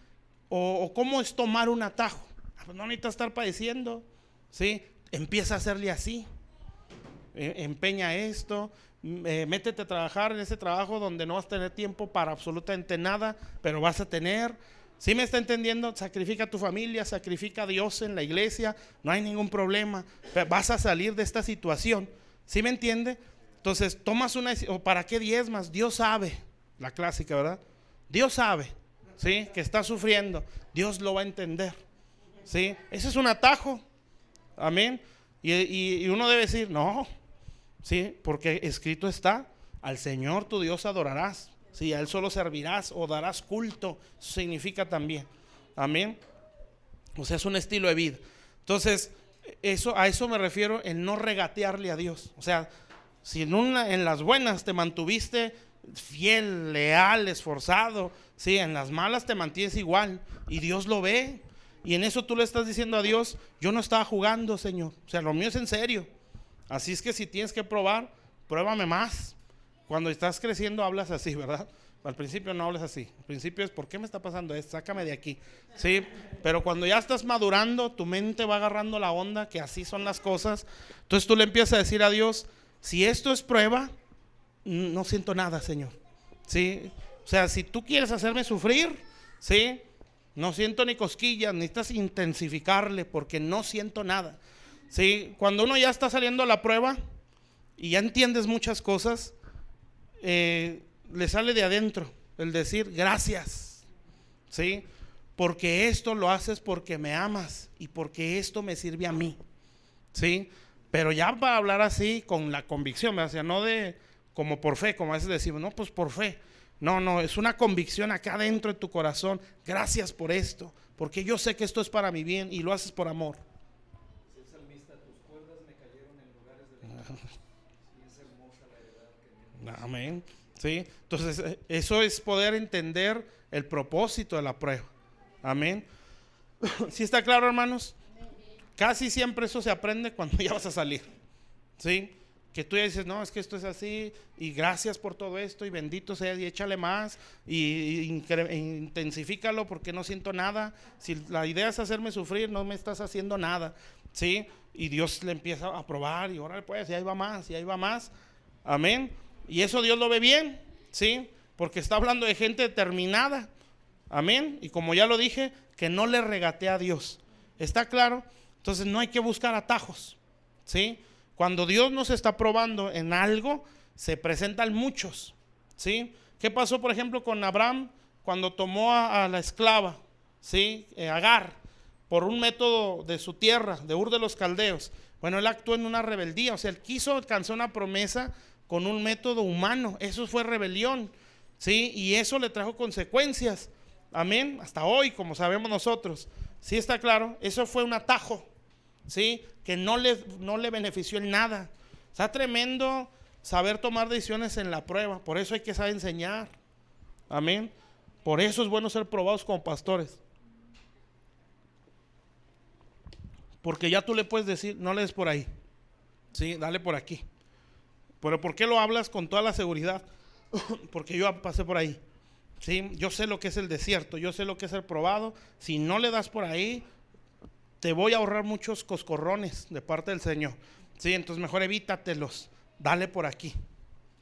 A: O cómo es tomar un atajo. Pues no necesita estar padeciendo. ¿Sí? Empieza a hacerle así. Empeña esto. Métete a trabajar en ese trabajo donde no vas a tener tiempo para absolutamente nada, pero vas a tener. ¿Sí me está entendiendo? Sacrifica a tu familia, sacrifica a Dios en la iglesia, no hay ningún problema, vas a salir de esta situación. ¿Sí me entiende? Entonces tomas una decisión. ¿Para qué diezmas? Dios sabe, la clásica, ¿verdad? Dios sabe, ¿sí? Que está sufriendo, Dios lo va a entender, ¿sí? Ese es un atajo, amén. Y uno debe decir, no, ¿sí? Porque escrito está, al Señor tu Dios adorarás. Sí, a Él solo servirás o darás culto, significa también, amén. O sea, es un estilo de vida. Entonces, a eso me refiero, en no regatearle a Dios. O sea, si en las buenas te mantuviste fiel, leal, esforzado, sí, en las malas te mantienes igual y Dios lo ve. Y en eso tú le estás diciendo a Dios, yo no estaba jugando, Señor. O sea, lo mío es en serio. Así es que si tienes que probar, pruébame más. Cuando estás creciendo hablas así, ¿verdad? Al principio no hablas así. Al principio es, ¿por qué me está pasando esto? Sácame de aquí. Sí, pero cuando ya estás madurando, tu mente va agarrando la onda, que así son las cosas. Entonces tú le empiezas a decir a Dios, si esto es prueba, no siento nada, Señor. Sí, o sea, si tú quieres hacerme sufrir, sí, no siento ni cosquillas, necesitas intensificarle porque no siento nada. Sí, cuando uno ya está saliendo a la prueba y ya entiendes muchas cosas, le sale de adentro el decir gracias, ¿sí? Porque esto lo haces porque me amas y porque esto me sirve a mí, ¿sí? Pero ya para hablar así con la convicción, o sea, no de como por fe, como a veces decimos, no, pues por fe. No, es una convicción acá dentro de tu corazón. Gracias por esto, porque yo sé que esto es para mi bien y lo haces por amor.
B: El salmista, tus cuerdas me cayeron en lugares de bendición. Y es hermosa la heredad que me das.
A: Amén. ¿Sí? Entonces, eso es poder entender el propósito de la prueba. Amén. ¿Sí está claro, hermanos? Casi siempre eso se aprende cuando ya vas a salir. ¿Sí? Que tú ya dices, no, es que esto es así, y gracias por todo esto, y bendito sea, y échale más, y intensifícalo porque no siento nada. Si la idea es hacerme sufrir, no me estás haciendo nada. ¿Sí? Y Dios le empieza a probar, y ahora pues, y ahí va más, y ahí va más. Amén. Y eso Dios lo ve bien, ¿sí? Porque está hablando de gente determinada. Amén. Y como ya lo dije, que no le regatea a Dios. ¿Está claro? Entonces no hay que buscar atajos, ¿sí? Cuando Dios nos está probando en algo, se presentan muchos, ¿sí? ¿Qué pasó, por ejemplo, con Abraham cuando tomó a la esclava, ¿sí? Agar, por un método de su tierra, de Ur de los Caldeos? Bueno, él actuó en una rebeldía, o sea, él quiso alcanzar una promesa con un método humano. Eso fue rebelión, ¿sí? Y eso le trajo consecuencias, amén, hasta hoy, como sabemos nosotros. ¿Sí está claro? Eso fue un atajo, ¿sí? Que no le benefició en nada. Está tremendo saber tomar decisiones en la prueba. Por eso hay que saber enseñar, Amén. Por eso es bueno ser probados como pastores. Porque ya tú le puedes decir, no le des por ahí. Sí, dale por aquí. Pero ¿por qué lo hablas con toda la seguridad? Porque yo pasé por ahí. Sí, yo sé lo que es el desierto, yo sé lo que es el probado. Si no le das por ahí, te voy a ahorrar muchos coscorrones de parte del Señor. Sí, entonces mejor evítatelos, dale por aquí.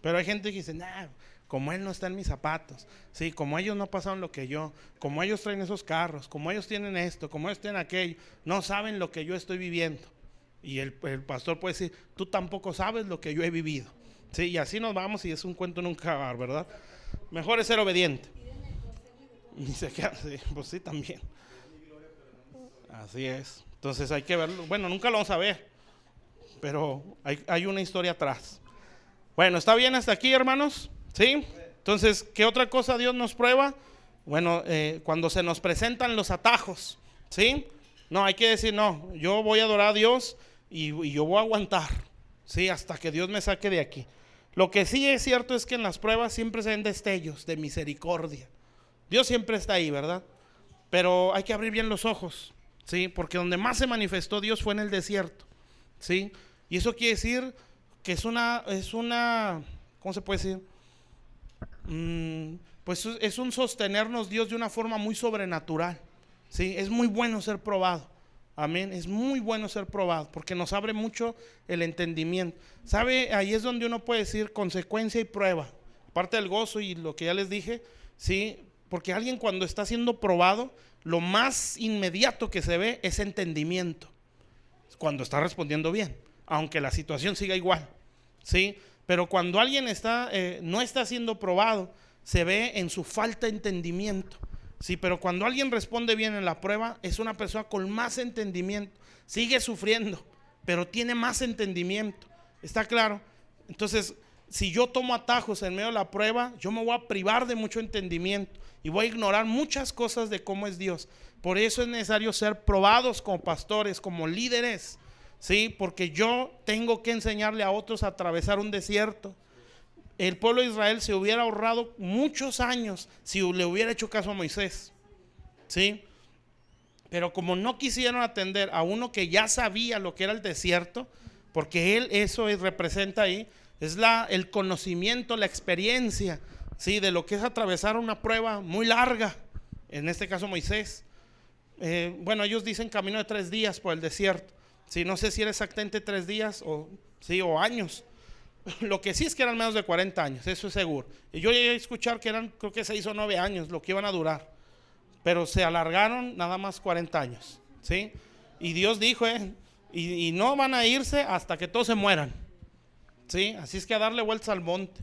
A: Pero hay gente que dice, nah, como él no está en mis zapatos, sí, como ellos no pasaron lo que yo, como ellos traen esos carros, como ellos tienen esto, como ellos tienen aquello, no saben lo que yo estoy viviendo. Y el pastor puede decir, tú tampoco sabes lo que yo he vivido. Sí, y así nos vamos y es un cuento nunca acabar, ¿verdad? Mejor es ser obediente. Y se queda, sí, pues sí, también. Así es. Entonces hay que verlo. Bueno, nunca lo vamos a ver, pero hay una historia atrás. Bueno, ¿está bien hasta aquí, hermanos? ¿Sí? Entonces, ¿qué otra cosa Dios nos prueba? Bueno, cuando se nos presentan los atajos, ¿sí? No, hay que decir, no, yo voy a adorar a Dios y yo voy a aguantar, ¿sí? Hasta que Dios me saque de aquí. Lo que sí es cierto es que en las pruebas siempre se ven destellos de misericordia. Dios siempre está ahí, ¿verdad? Pero hay que abrir bien los ojos, ¿sí? Porque donde más se manifestó Dios fue en el desierto, ¿sí? Y eso quiere decir que es una, ¿cómo se puede decir? Pues es un sostenernos Dios de una forma muy sobrenatural, ¿sí? Es muy bueno ser probado, amén, es muy bueno ser probado porque nos abre mucho el entendimiento, ¿sabe? Ahí es donde uno puede decir consecuencia y prueba, aparte del gozo y lo que ya les dije, ¿sí? Porque alguien cuando está siendo probado, lo más inmediato que se ve es entendimiento, cuando está respondiendo bien, aunque la situación siga igual, ¿sí? Pero cuando alguien no está siendo probado, se ve en su falta de entendimiento, ¿sí? Pero cuando alguien responde bien en la prueba, es una persona con más entendimiento, sigue sufriendo, pero tiene más entendimiento, ¿está claro? Entonces, si yo tomo atajos en medio de la prueba, yo me voy a privar de mucho entendimiento y voy a ignorar muchas cosas de cómo es Dios. Por eso es necesario ser probados como pastores, como líderes, ¿sí? Porque yo tengo que enseñarle a otros a atravesar un desierto. El pueblo de Israel se hubiera ahorrado muchos años si le hubiera hecho caso a Moisés, ¿sí? Pero como no quisieron atender a uno que ya sabía lo que era el desierto, porque él eso representa ahí, es el conocimiento, la experiencia, ¿sí? De lo que es atravesar una prueba muy larga, en este caso Moisés. Bueno, ellos dicen camino de 3 días por el desierto. Sí, no sé si era exactamente 3 días o años. Lo que sí es que eran menos de 40 años, eso es seguro. Y yo llegué a escuchar que eran, creo que 6 o 9 años lo que iban a durar. Pero se alargaron nada más 40 años, ¿sí? Y Dios dijo, y no van a irse hasta que todos se mueran, ¿sí? Así es que a darle vueltas al monte.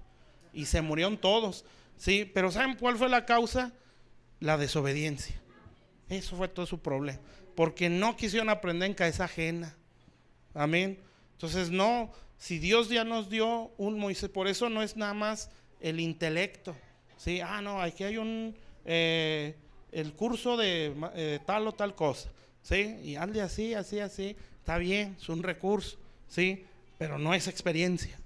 A: Y se murieron todos, ¿sí? Pero ¿saben cuál fue la causa? La desobediencia. Eso fue todo su problema. Porque no quisieron aprender en cabeza ajena. Amén. Entonces no, si Dios ya nos dio un Moisés, por eso no es nada más el intelecto, ¿sí? No, aquí hay el curso de tal o tal cosa, ¿sí? Y hazle así, así, así, está bien, es un recurso, ¿sí? Pero no es experiencia.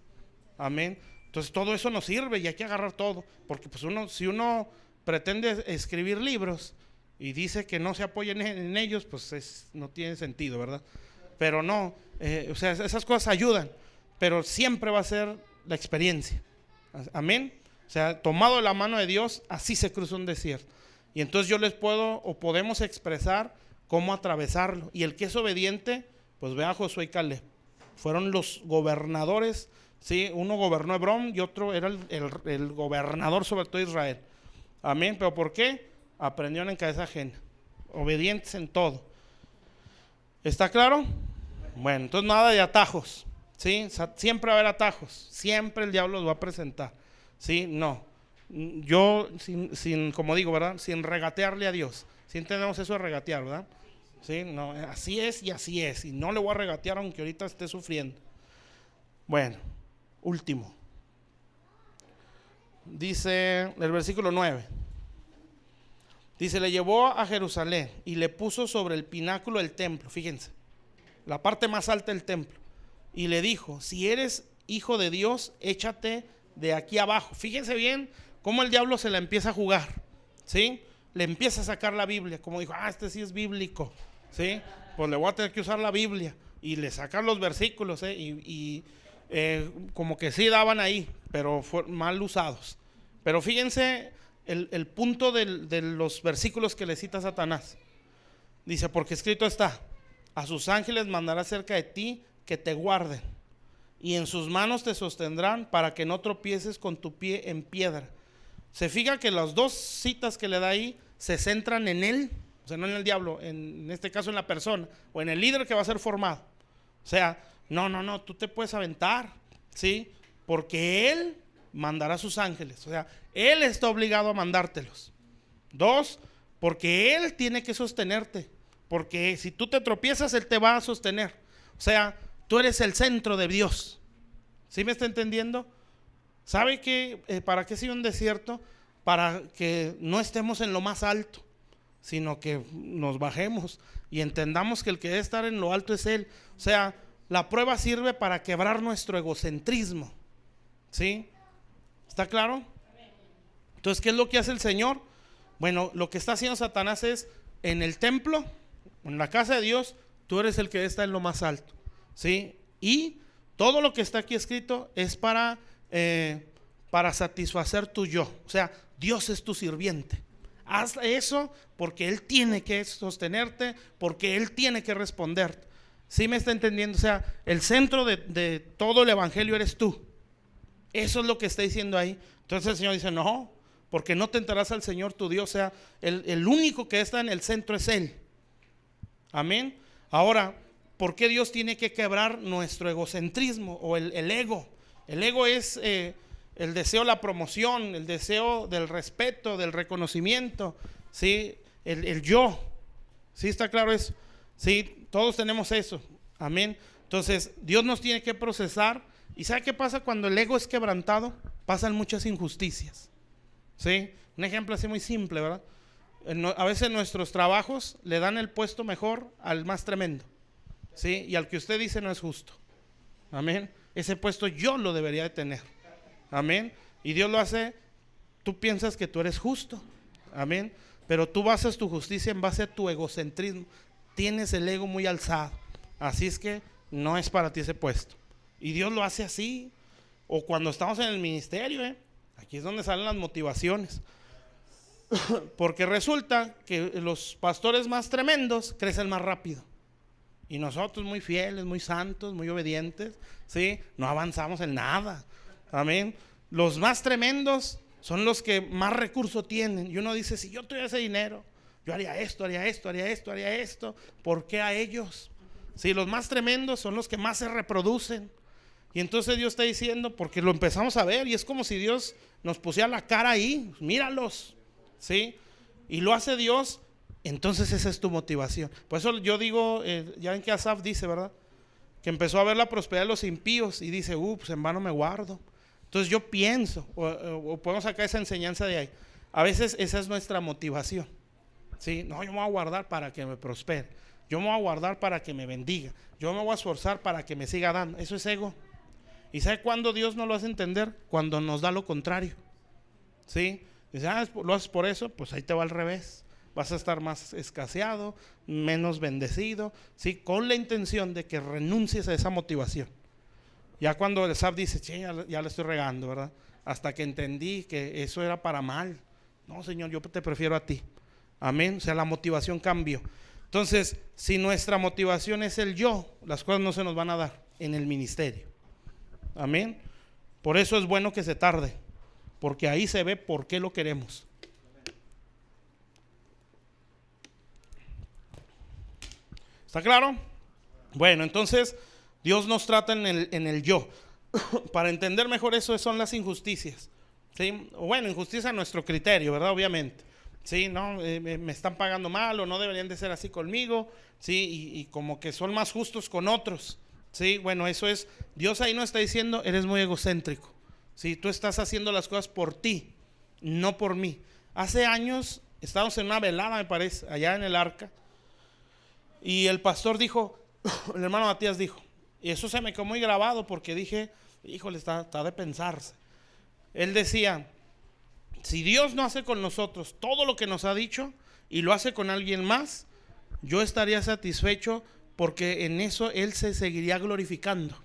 A: Amén. Entonces todo eso nos sirve y hay que agarrar todo, porque pues si uno pretende escribir libros y dice que no se apoyen en ellos, pues no tiene sentido, ¿verdad? Pero no, o sea, esas cosas ayudan, pero siempre va a ser la experiencia. Amén. O sea, tomado de la mano de Dios, así se cruza un desierto. Y entonces yo les puedo o podemos expresar cómo atravesarlo. Y el que es obediente, pues ve a Josué y Caleb. Fueron los gobernadores, ¿sí? Uno gobernó Hebrón y otro era el gobernador sobre todo Israel. Amén. ¿Pero por qué? Aprendieron en cabeza ajena, obedientes en todo. ¿Está claro? Bueno, entonces nada de atajos, ¿sí? Siempre va a haber atajos, siempre el diablo los va a presentar, ¿sí? No, yo sin como digo, ¿verdad? Sin regatearle a Dios. ¿Sí entendemos eso de regatear, verdad? ¿Sí? No, así es, y no le voy a regatear aunque ahorita esté sufriendo. Bueno, último. Dice el versículo 9. Dice, le llevó a Jerusalén y le puso sobre el pináculo del templo, fíjense, la parte más alta del templo, y le dijo, si eres hijo de Dios, échate de aquí abajo. Fíjense bien cómo el diablo se la empieza a jugar, ¿sí? Le empieza a sacar la Biblia, como dijo, este sí es bíblico, ¿sí? Pues le voy a tener que usar la Biblia, y le sacan los versículos, como que sí daban ahí, pero mal usados. Pero fíjense el punto de los versículos que le cita Satanás. Dice, porque escrito está, a sus ángeles mandará cerca de ti que te guarden, y en sus manos te sostendrán para que no tropieces con tu pie en piedra. Se fija que las dos citas que le da ahí se centran en él, o sea, no en el diablo, en este caso en la persona, o en el líder que va a ser formado. O sea, no, tú te puedes aventar, ¿sí? Porque él mandará a sus ángeles, o sea, él está obligado a mandártelos. 2, porque él tiene que sostenerte, porque si tú te tropiezas, él te va a sostener. O sea, tú eres el centro de Dios. ¿Sí me está entendiendo? ¿Sabe que para qué sirve un desierto? Para que no estemos en lo más alto, sino que nos bajemos y entendamos que el que debe estar en lo alto es Él. O sea, la prueba sirve para quebrar nuestro egocentrismo. ¿Sí? ¿Está claro? Entonces, ¿qué es lo que hace el Señor? Bueno, lo que está haciendo Satanás es, en el templo, en la casa de Dios, tú eres el que debe estar en lo más alto. ¿Sí? Y todo lo que está aquí escrito es para satisfacer tu yo. O sea, Dios es tu sirviente. Haz eso porque Él tiene que sostenerte, porque Él tiene que responderte. ¿Sí me está entendiendo? O sea, el centro de todo el evangelio eres tú. Eso es lo que está diciendo ahí. Entonces el Señor dice, no, porque no tentarás al Señor tu Dios. O sea, el único que está en el centro es Él. Amén. Ahora, ¿por qué Dios tiene que quebrar nuestro egocentrismo o el ego? El ego es el deseo, la promoción, el deseo del respeto, del reconocimiento, ¿sí? El yo. ¿Sí está claro eso? Sí, todos tenemos eso. Amén. Entonces, Dios nos tiene que procesar. ¿Y sabe qué pasa cuando el ego es quebrantado? Pasan muchas injusticias. ¿Sí? Un ejemplo así muy simple, ¿verdad? A veces nuestros trabajos le dan el puesto mejor al más tremendo, ¿sí? Y al que usted dice no es justo. Amén. Ese puesto yo lo debería de tener. Amén. Y Dios lo hace, tú piensas que tú eres justo. Amén. Pero tú basas tu justicia en base a tu egocentrismo. Tienes el ego muy alzado. Así es que no es para ti ese puesto. Y Dios lo hace así. O cuando estamos en el ministerio, aquí es donde salen las motivaciones. Porque resulta que los pastores más tremendos crecen más rápido. Y nosotros muy fieles, muy santos, muy obedientes, ¿sí? No avanzamos en nada. Amén. Los más tremendos son los que más recursos tienen. Y uno dice, si yo tuviera ese dinero, yo haría esto, haría esto, haría esto, haría esto. ¿Por qué a ellos? Sí, los más tremendos son los que más se reproducen. Y entonces Dios está diciendo, porque lo empezamos a ver, y es como si Dios nos pusiera la cara ahí, míralos, ¿sí? Y lo hace Dios, entonces esa es tu motivación. Por eso yo digo, ya ven que Asaf dice, ¿verdad? Que empezó a ver la prosperidad de los impíos y dice, pues en vano me guardo. Entonces yo pienso, o podemos sacar esa enseñanza de ahí. A veces esa es nuestra motivación, ¿sí? No, yo me voy a guardar para que me prospere. Yo me voy a guardar para que me bendiga. Yo me voy a esforzar para que me siga dando. Eso es ego. ¿Y sabe cuándo Dios nos lo hace entender? Cuando nos da lo contrario, ¿sí? Dice, lo haces por eso, pues ahí te va al revés. Vas a estar más escaseado, menos bendecido, ¿sí? Con la intención de que renuncies a esa motivación. Ya cuando el SAP dice, che, ya le estoy regando, ¿verdad? Hasta que entendí que eso era para mal. No, Señor, yo te prefiero a ti. Amén. O sea, la motivación cambió. Entonces, si nuestra motivación es el yo, las cosas no se nos van a dar en el ministerio. Amén. Por eso es bueno que se tarde, porque ahí se ve por qué lo queremos. ¿Está claro? Bueno, entonces Dios nos trata en el yo. Para entender mejor eso son las injusticias, ¿sí? Bueno, injusticia a nuestro criterio, ¿verdad? Obviamente, ¿sí? No, me están pagando mal o no deberían de ser así conmigo, ¿sí? Y como que son más justos con otros, ¿sí? Bueno, eso es, Dios ahí no está diciendo, eres muy egocéntrico, ¿sí? Tú estás haciendo las cosas por ti, no por mí. Hace años estábamos en una velada, me parece, allá en el Arca, y el pastor dijo, el hermano Matías dijo, y eso se me quedó muy grabado porque dije, híjole, está de pensarse. Él decía Si Dios no hace con nosotros todo lo que nos ha dicho y lo hace con alguien más, yo estaría satisfecho porque en eso Él se seguiría glorificando.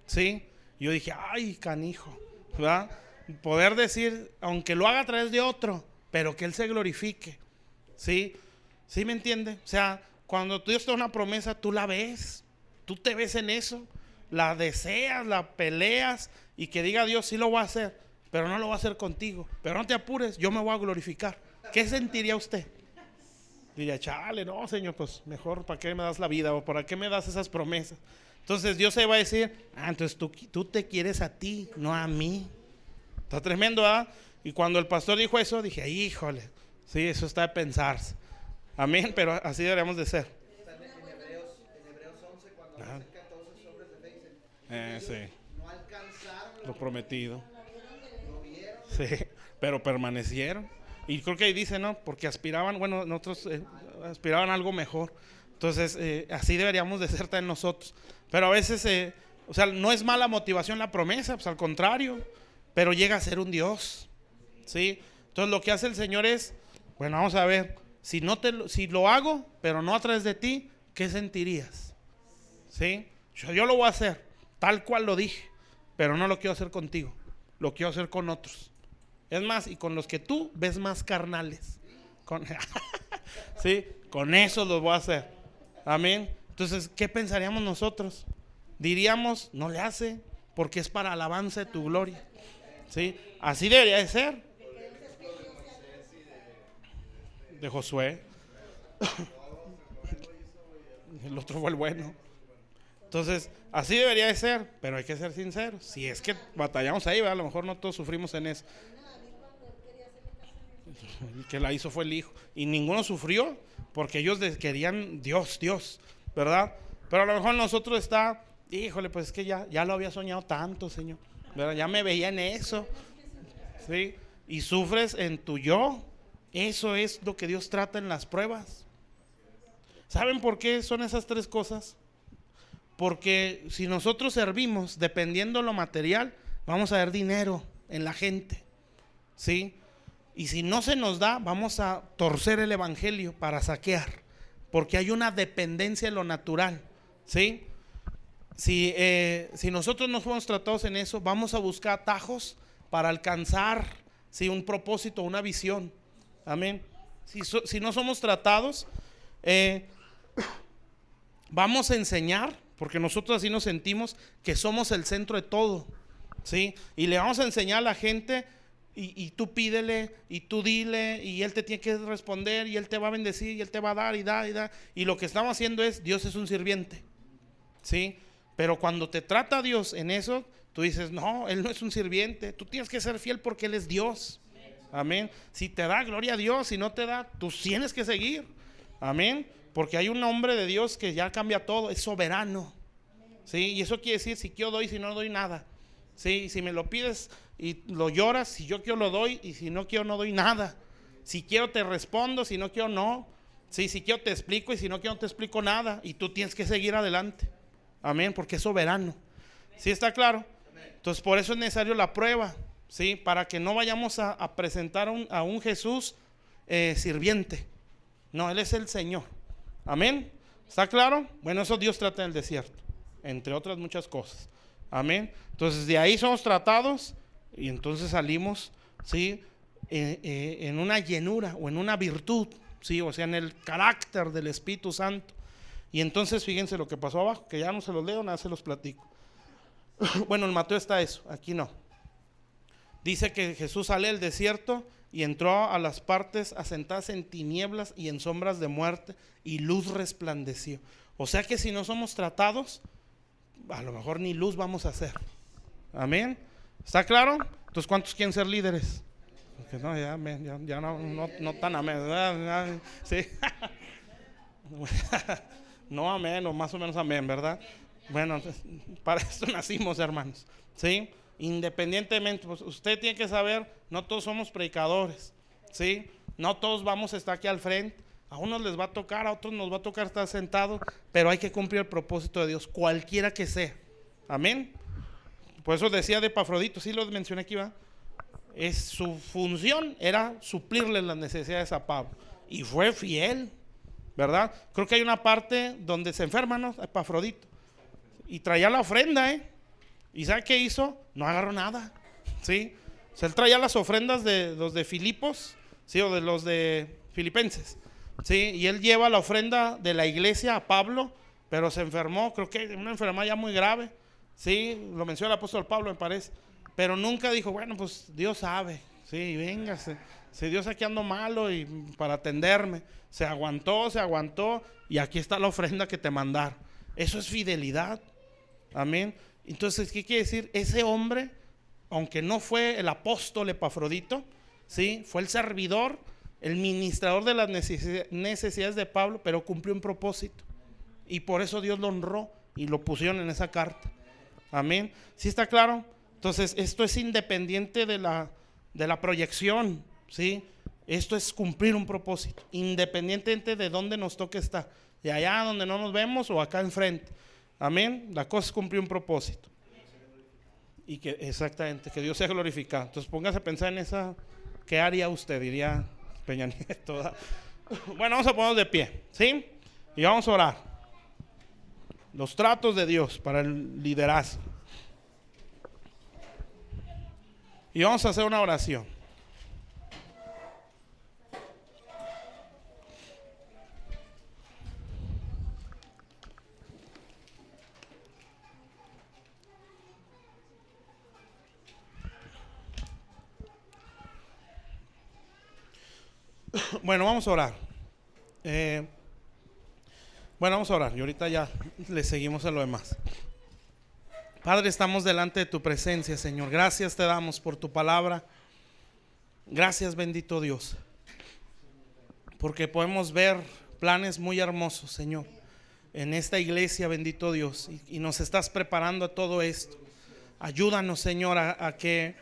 A: ¿Sí? Yo dije, ay, canijo, ¿verdad? Poder decir, aunque lo haga a través de otro, pero que Él se glorifique. ¿Sí? ¿Sí me entiende? O sea, cuando Dios te da una promesa, tú la ves, tú te ves en eso, la deseas, la peleas y que diga Dios, sí lo voy a hacer, pero no lo voy a hacer contigo. Pero no te apures, yo me voy a glorificar. ¿Qué sentiría usted? Diría, chale, no, Señor, pues mejor, ¿para qué me das la vida? ¿O para qué me das esas promesas? Entonces Dios se va a decir, entonces tú te quieres a ti, no a mí. Está tremendo, ¿ah? Y cuando el pastor dijo eso, dije, híjole, sí, eso está de pensarse. Amén, pero así deberíamos de ser.
B: En Hebreos 11, cuando habla acerca de todos esos hombres de fe, dice,
A: Sí,
B: no alcanzaron
A: lo prometido.
B: lo vieron.
A: Sí, pero permanecieron. Y creo que ahí dice, ¿no? Porque aspiraban, bueno, nosotros aspiraban a algo mejor. Entonces, así deberíamos de ser también nosotros. Pero a veces, o sea, no es mala motivación la promesa, pues al contrario, pero llega a ser un Dios, ¿sí? Entonces lo que hace el Señor es, bueno, vamos a ver, si lo hago, pero no a través de ti, ¿qué sentirías? ¿Sí? Yo lo voy a hacer, tal cual lo dije, pero no lo quiero hacer contigo, lo quiero hacer con otros. Es más, y con los que tú ves más carnales. ¿Sí? Con esos los voy a hacer. Amén. Entonces, ¿qué pensaríamos nosotros? Diríamos, no le hace, porque es para alabanza de tu gloria. ¿Sí? Así debería de ser. De Josué. El otro fue el bueno. Entonces, así debería de ser, pero hay que ser sinceros. Si es que batallamos ahí, ¿verdad? A lo mejor no todos sufrimos en eso. El que la hizo fue el hijo. Y ninguno sufrió porque ellos querían Dios, ¿verdad? Pero a lo mejor nosotros está, híjole, pues es que ya lo había soñado tanto, Señor, ¿verdad? Ya me veía en eso, ¿sí? Y sufres en tu yo. Eso es lo que Dios trata en las pruebas. ¿Saben por qué son esas tres cosas? Porque si nosotros servimos dependiendo lo material, vamos a ver dinero en la gente, ¿sí? Y si no se nos da, vamos a torcer el evangelio para saquear, porque hay una dependencia en lo natural, ¿sí? Si nosotros no fuimos tratados en eso, vamos a buscar atajos para alcanzar, ¿sí?, un propósito, una visión. Amén. Si no somos tratados, vamos a enseñar, porque nosotros así nos sentimos, que somos el centro de todo, ¿sí? Y le vamos a enseñar a la gente. Y tú pídele, y tú dile, y Él te tiene que responder, y Él te va a bendecir, y Él te va a dar, y da. Y lo que estamos haciendo es, Dios es un sirviente, ¿sí? Pero cuando te trata Dios en eso, tú dices, no, Él no es un sirviente, tú tienes que ser fiel porque Él es Dios. Amén. Si te da, gloria a Dios. Si no te da, tú tienes que seguir. Amén. Porque hay un hombre de Dios que ya cambia todo, es soberano, ¿sí? Y eso quiere decir, si quiero doy, si no doy nada, ¿sí? Si me lo pides y lo lloras, si yo quiero lo doy, y si no quiero no doy nada. Si quiero te respondo, si no quiero no. Sí, si quiero te explico, y si no quiero no te explico nada. Y tú tienes que seguir adelante. Amén, porque es soberano. ¿Sí está claro? Entonces por eso es necesario la prueba, ¿sí? Para que no vayamos a presentar a un Jesús sirviente. No, Él es el Señor. Amén. ¿Está claro? Bueno, eso Dios trata en el desierto, entre otras muchas cosas. Amén. Entonces de ahí somos tratados. Y entonces salimos, ¿sí?, en una llenura o en una virtud, ¿sí? O sea, en el carácter del Espíritu Santo. Y entonces fíjense lo que pasó abajo, que ya no se los leo, nada se los platico. Bueno, en Mateo está eso, aquí no. Dice que Jesús sale del desierto y entró a las partes asentadas en tinieblas y en sombras de muerte, y luz resplandeció. O sea que si no somos tratados, a lo mejor ni luz vamos a hacer. Amén. ¿Está claro? Entonces, ¿cuántos quieren ser líderes? Porque no, ya no tan amén, ¿verdad? Sí. No amén, o más o menos amén, ¿verdad? Bueno, para esto nacimos, hermanos, ¿sí? Independientemente, pues usted tiene que saber, no todos somos predicadores, ¿sí? No todos vamos a estar aquí al frente. A unos les va a tocar, a otros nos va a tocar estar sentados, pero hay que cumplir el propósito de Dios, cualquiera que sea. Amén. Por eso decía de Epafrodito, sí lo mencioné aquí, ¿va? Su función era suplirle las necesidades a Pablo. Y fue fiel, ¿verdad? Creo que hay una parte donde se enferma, ¿no? Epafrodito. Y traía la ofrenda, ¿Y sabe qué hizo? No agarró nada, ¿sí? O sea, él traía las ofrendas de los de Filipos, ¿sí? O de los de Filipenses, ¿sí? Y él lleva la ofrenda de la iglesia a Pablo, pero se enfermó, creo que una enfermedad ya muy grave, ¿sí? Lo menciona el apóstol Pablo, me parece. Pero nunca dijo, bueno, pues Dios sabe, sí, véngase. Si Dios aquí ando malo y para atenderme. Se aguantó y aquí está la ofrenda que te mandaron. Eso es fidelidad. Amén. Entonces, ¿qué quiere decir? Ese hombre, aunque no fue el apóstol Epafrodito, ¿sí? Fue el servidor, el ministrador de las necesidades de Pablo, pero cumplió un propósito. Y por eso Dios lo honró y lo pusieron en esa carta. Amén. ¿Sí está claro? Entonces, esto es independiente de la proyección, ¿sí? Esto es cumplir un propósito, independientemente de dónde nos toque estar, de allá donde no nos vemos o acá enfrente. Amén. La cosa es cumplir un propósito. Y que exactamente, que Dios sea glorificado. Entonces póngase a pensar en esa, ¿qué haría usted? Diría Peña Nieto. Bueno, vamos a ponernos de pie, ¿sí? Y vamos a orar. Los tratos de Dios para el liderazgo. Y vamos a hacer una oración. Bueno, vamos a orar. Vamos a orar y ahorita ya le seguimos a lo demás. Padre, estamos delante de tu presencia, Señor. Gracias te damos por tu palabra. Gracias, bendito Dios, porque podemos ver planes muy hermosos, Señor, en esta iglesia, bendito Dios, y nos estás preparando a todo esto. Ayúdanos, Señor, a que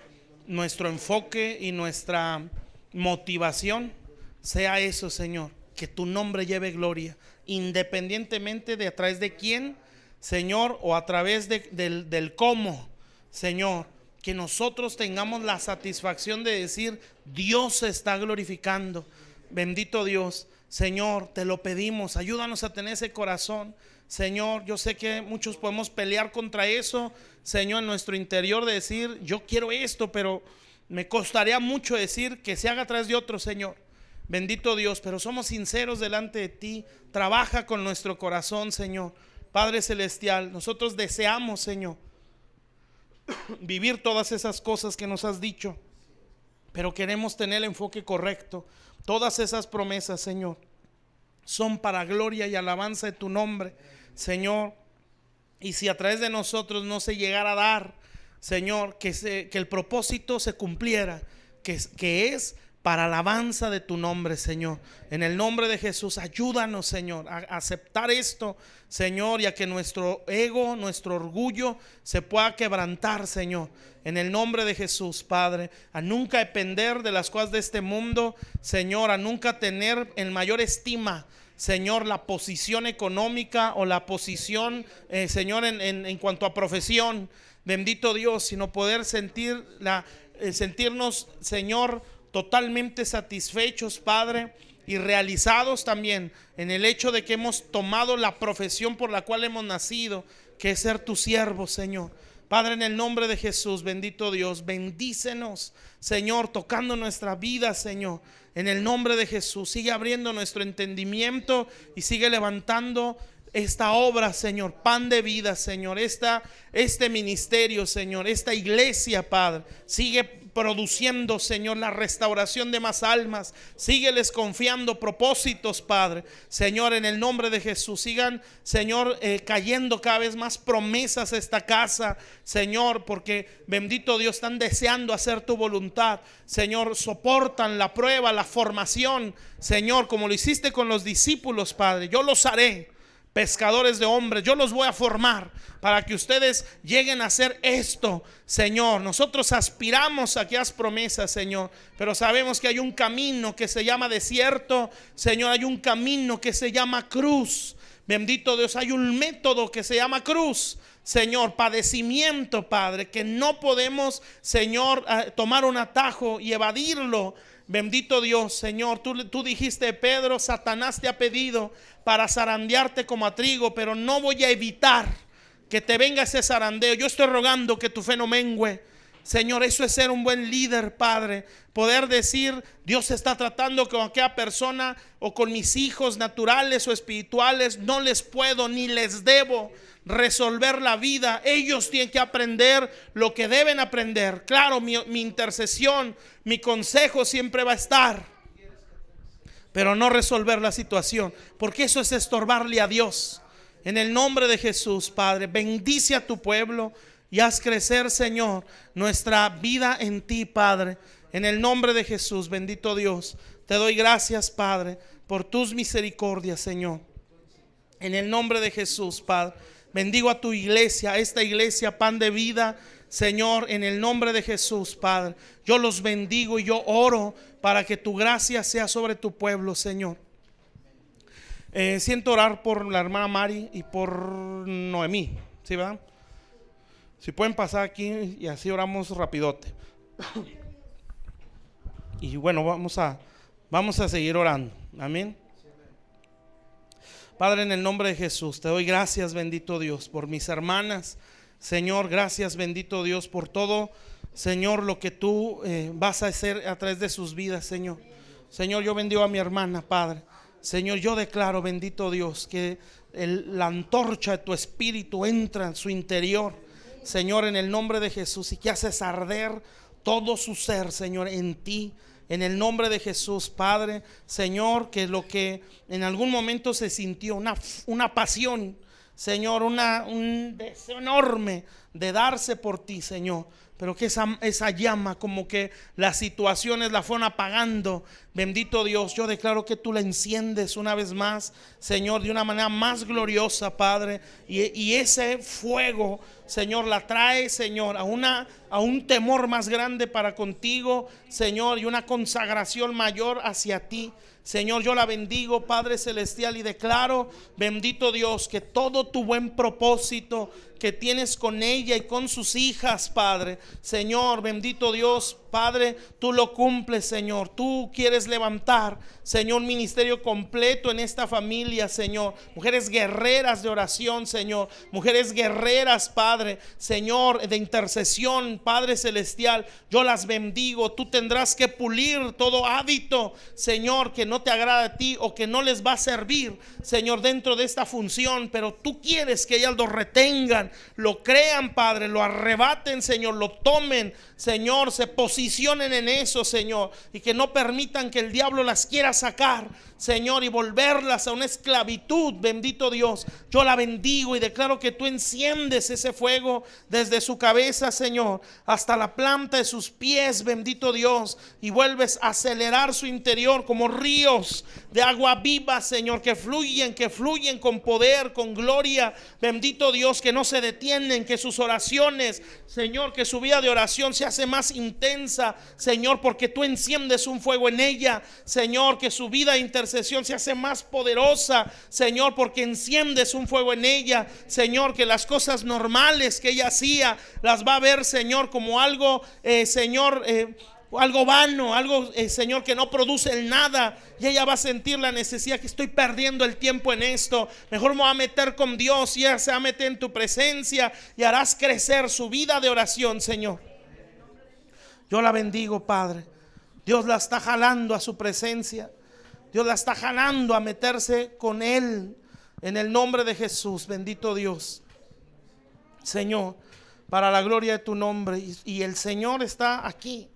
A: nuestro enfoque y nuestra motivación sea eso, Señor, que tu nombre lleve gloria, independientemente de a través de quién, Señor, o a través del cómo, Señor, que nosotros tengamos la satisfacción de decir, Dios se está glorificando. Bendito Dios, Señor, te lo pedimos, ayúdanos a tener ese corazón, Señor. Yo sé que muchos podemos pelear contra eso, Señor, en nuestro interior, de decir, yo quiero esto, pero me costaría mucho decir que se haga a través de otro, Señor. Bendito Dios, pero somos sinceros delante de ti. Trabaja con nuestro corazón, Señor. Padre celestial, nosotros deseamos, Señor, vivir todas esas cosas que nos has dicho, pero queremos tener el enfoque correcto. Todas esas promesas, Señor, son para gloria y alabanza de tu nombre, Señor. Y si a través de nosotros no se llegara a dar, Señor, que el propósito se cumpliera, que es para alabanza de tu nombre, Señor. En el nombre de Jesús, ayúdanos, Señor, a aceptar esto, Señor, y a que nuestro ego, nuestro orgullo se pueda quebrantar, Señor. En el nombre de Jesús, Padre, a nunca depender de las cosas de este mundo, Señor, a nunca tener en mayor estima, Señor, la posición económica o la posición, Señor, en cuanto a profesión, bendito Dios, sino poder sentirnos, Señor, totalmente satisfechos, Padre, y realizados también en el hecho de que hemos tomado la profesión por la cual hemos nacido, que es ser tu siervo, Señor. Padre, en el nombre de Jesús, bendito Dios, bendícenos, Señor, tocando nuestra vida, Señor. En el nombre de Jesús, sigue abriendo nuestro entendimiento y sigue levantando esta obra, Señor, pan de vida, Señor, este ministerio, Señor, esta iglesia, Padre, sigue produciendo, Señor, la restauración de más almas. Sígueles confiando propósitos, Padre, Señor, en el nombre de Jesús. Sigan, Señor, cayendo cada vez más promesas a esta casa, Señor, porque bendito Dios, están deseando hacer tu voluntad, Señor. Soportan la prueba, la formación, Señor, como lo hiciste con los discípulos, Padre. Yo los haré pescadores de hombres, yo los voy a formar para que ustedes lleguen a hacer esto, Señor. Nosotros aspiramos a aquellas promesas, Señor, pero sabemos que hay un camino que se llama desierto, Señor, hay un camino que se llama cruz. Bendito Dios, hay un método que se llama cruz, Señor, padecimiento, Padre, que no podemos, Señor, tomar un atajo y evadirlo. Bendito Dios, Señor, tú dijiste, Pedro, Satanás te ha pedido para zarandearte como a trigo, pero no voy a evitar que te venga ese zarandeo. Yo estoy rogando que tu fe no mengüe. Señor, eso es ser un buen líder, Padre. Poder decir, Dios está tratando con aquella persona o con mis hijos naturales o espirituales. No les puedo ni les debo resolver la vida. Ellos tienen que aprender lo que deben aprender. Claro, mi intercesión, mi consejo siempre va a estar, pero no resolver la situación, porque eso es estorbarle a Dios. En el nombre de Jesús, Padre, bendice a tu pueblo y haz crecer, Señor, nuestra vida en ti, Padre. En el nombre de Jesús, bendito Dios, te doy gracias, Padre, por tus misericordias, Señor. En el nombre de Jesús, Padre, bendigo a tu iglesia, a esta iglesia Pan de Vida, Señor, en el nombre de Jesús, Padre. Yo los bendigo y yo oro para que tu gracia sea sobre tu pueblo, Señor. Siento orar por la hermana Mari y por Noemí, ¿sí, verdad? Si pueden pasar aquí y así oramos rapidote. Y bueno, vamos a seguir orando. Amén. Padre, en el nombre de Jesús, te doy gracias, bendito Dios, por mis hermanas. Señor, gracias, bendito Dios, por todo, Señor, lo que tú vas a hacer a través de sus vidas, Señor. Señor, yo bendigo a mi hermana, Padre. Señor, yo declaro, bendito Dios, que la antorcha de tu espíritu entra en su interior, Señor, en el nombre de Jesús, y que haces arder todo su ser, Señor, en ti. En el nombre de Jesús, Padre, Señor, que lo que en algún momento se sintió, una pasión, Señor, un deseo enorme de darse por ti, Señor, pero que esa llama, como que las situaciones la fueron apagando. Bendito Dios, yo declaro que tú la enciendes una vez más, Señor, de una manera más gloriosa, Padre, y ese fuego, Señor, la trae, Señor, a un temor más grande para contigo, Señor, y una consagración mayor hacia ti. Señor, yo la bendigo, Padre Celestial, y declaro, bendito Dios, que todo tu buen propósito que tienes con ella y con sus hijas, Padre, Señor, bendito Dios, Padre, tú lo cumples, Señor. Tú quieres levantar, Señor, ministerio completo en esta familia, Señor. Mujeres guerreras de oración, Señor. Mujeres guerreras, Padre, Señor, de intercesión, Padre Celestial. Yo las bendigo. Tú tendrás que pulir todo hábito, Señor, que no te agrada a ti o que no les va a servir, Señor, dentro de esta función. Pero tú quieres que ellas lo retengan, lo crean, Padre, lo arrebaten, Señor, lo tomen, Señor, se posicionen en eso, Señor, y que no permitan que el diablo las quiera sacar, Señor, y volverlas a una esclavitud. Bendito Dios, yo la bendigo y declaro que tú enciendes ese fuego desde su cabeza, Señor, hasta la planta de sus pies, bendito Dios, y vuelves a acelerar su interior como ríos de agua viva, Señor, que fluyen con poder, con gloria. Bendito Dios, que no se detienen, que sus oraciones, Señor, que su vida de oración se hace más intensa, Señor, porque tú enciendes un fuego en ella, Señor, que su vida de intercesión se hace más poderosa, Señor, porque enciendes un fuego en ella, Señor, que las cosas normales que ella hacía las va a ver, Señor, como algo, Señor, algo vano, algo, Señor, que no produce nada, y ella va a sentir la necesidad, que estoy perdiendo el tiempo en esto, mejor me voy a meter con Dios, y ella se va a meter en tu presencia y harás crecer su vida de oración, Señor. Yo la bendigo, Padre. Dios la está jalando a su presencia, Dios la está jalando a meterse con Él, en el nombre de Jesús. Bendito Dios, Señor, para la gloria de tu nombre. Y el Señor está aquí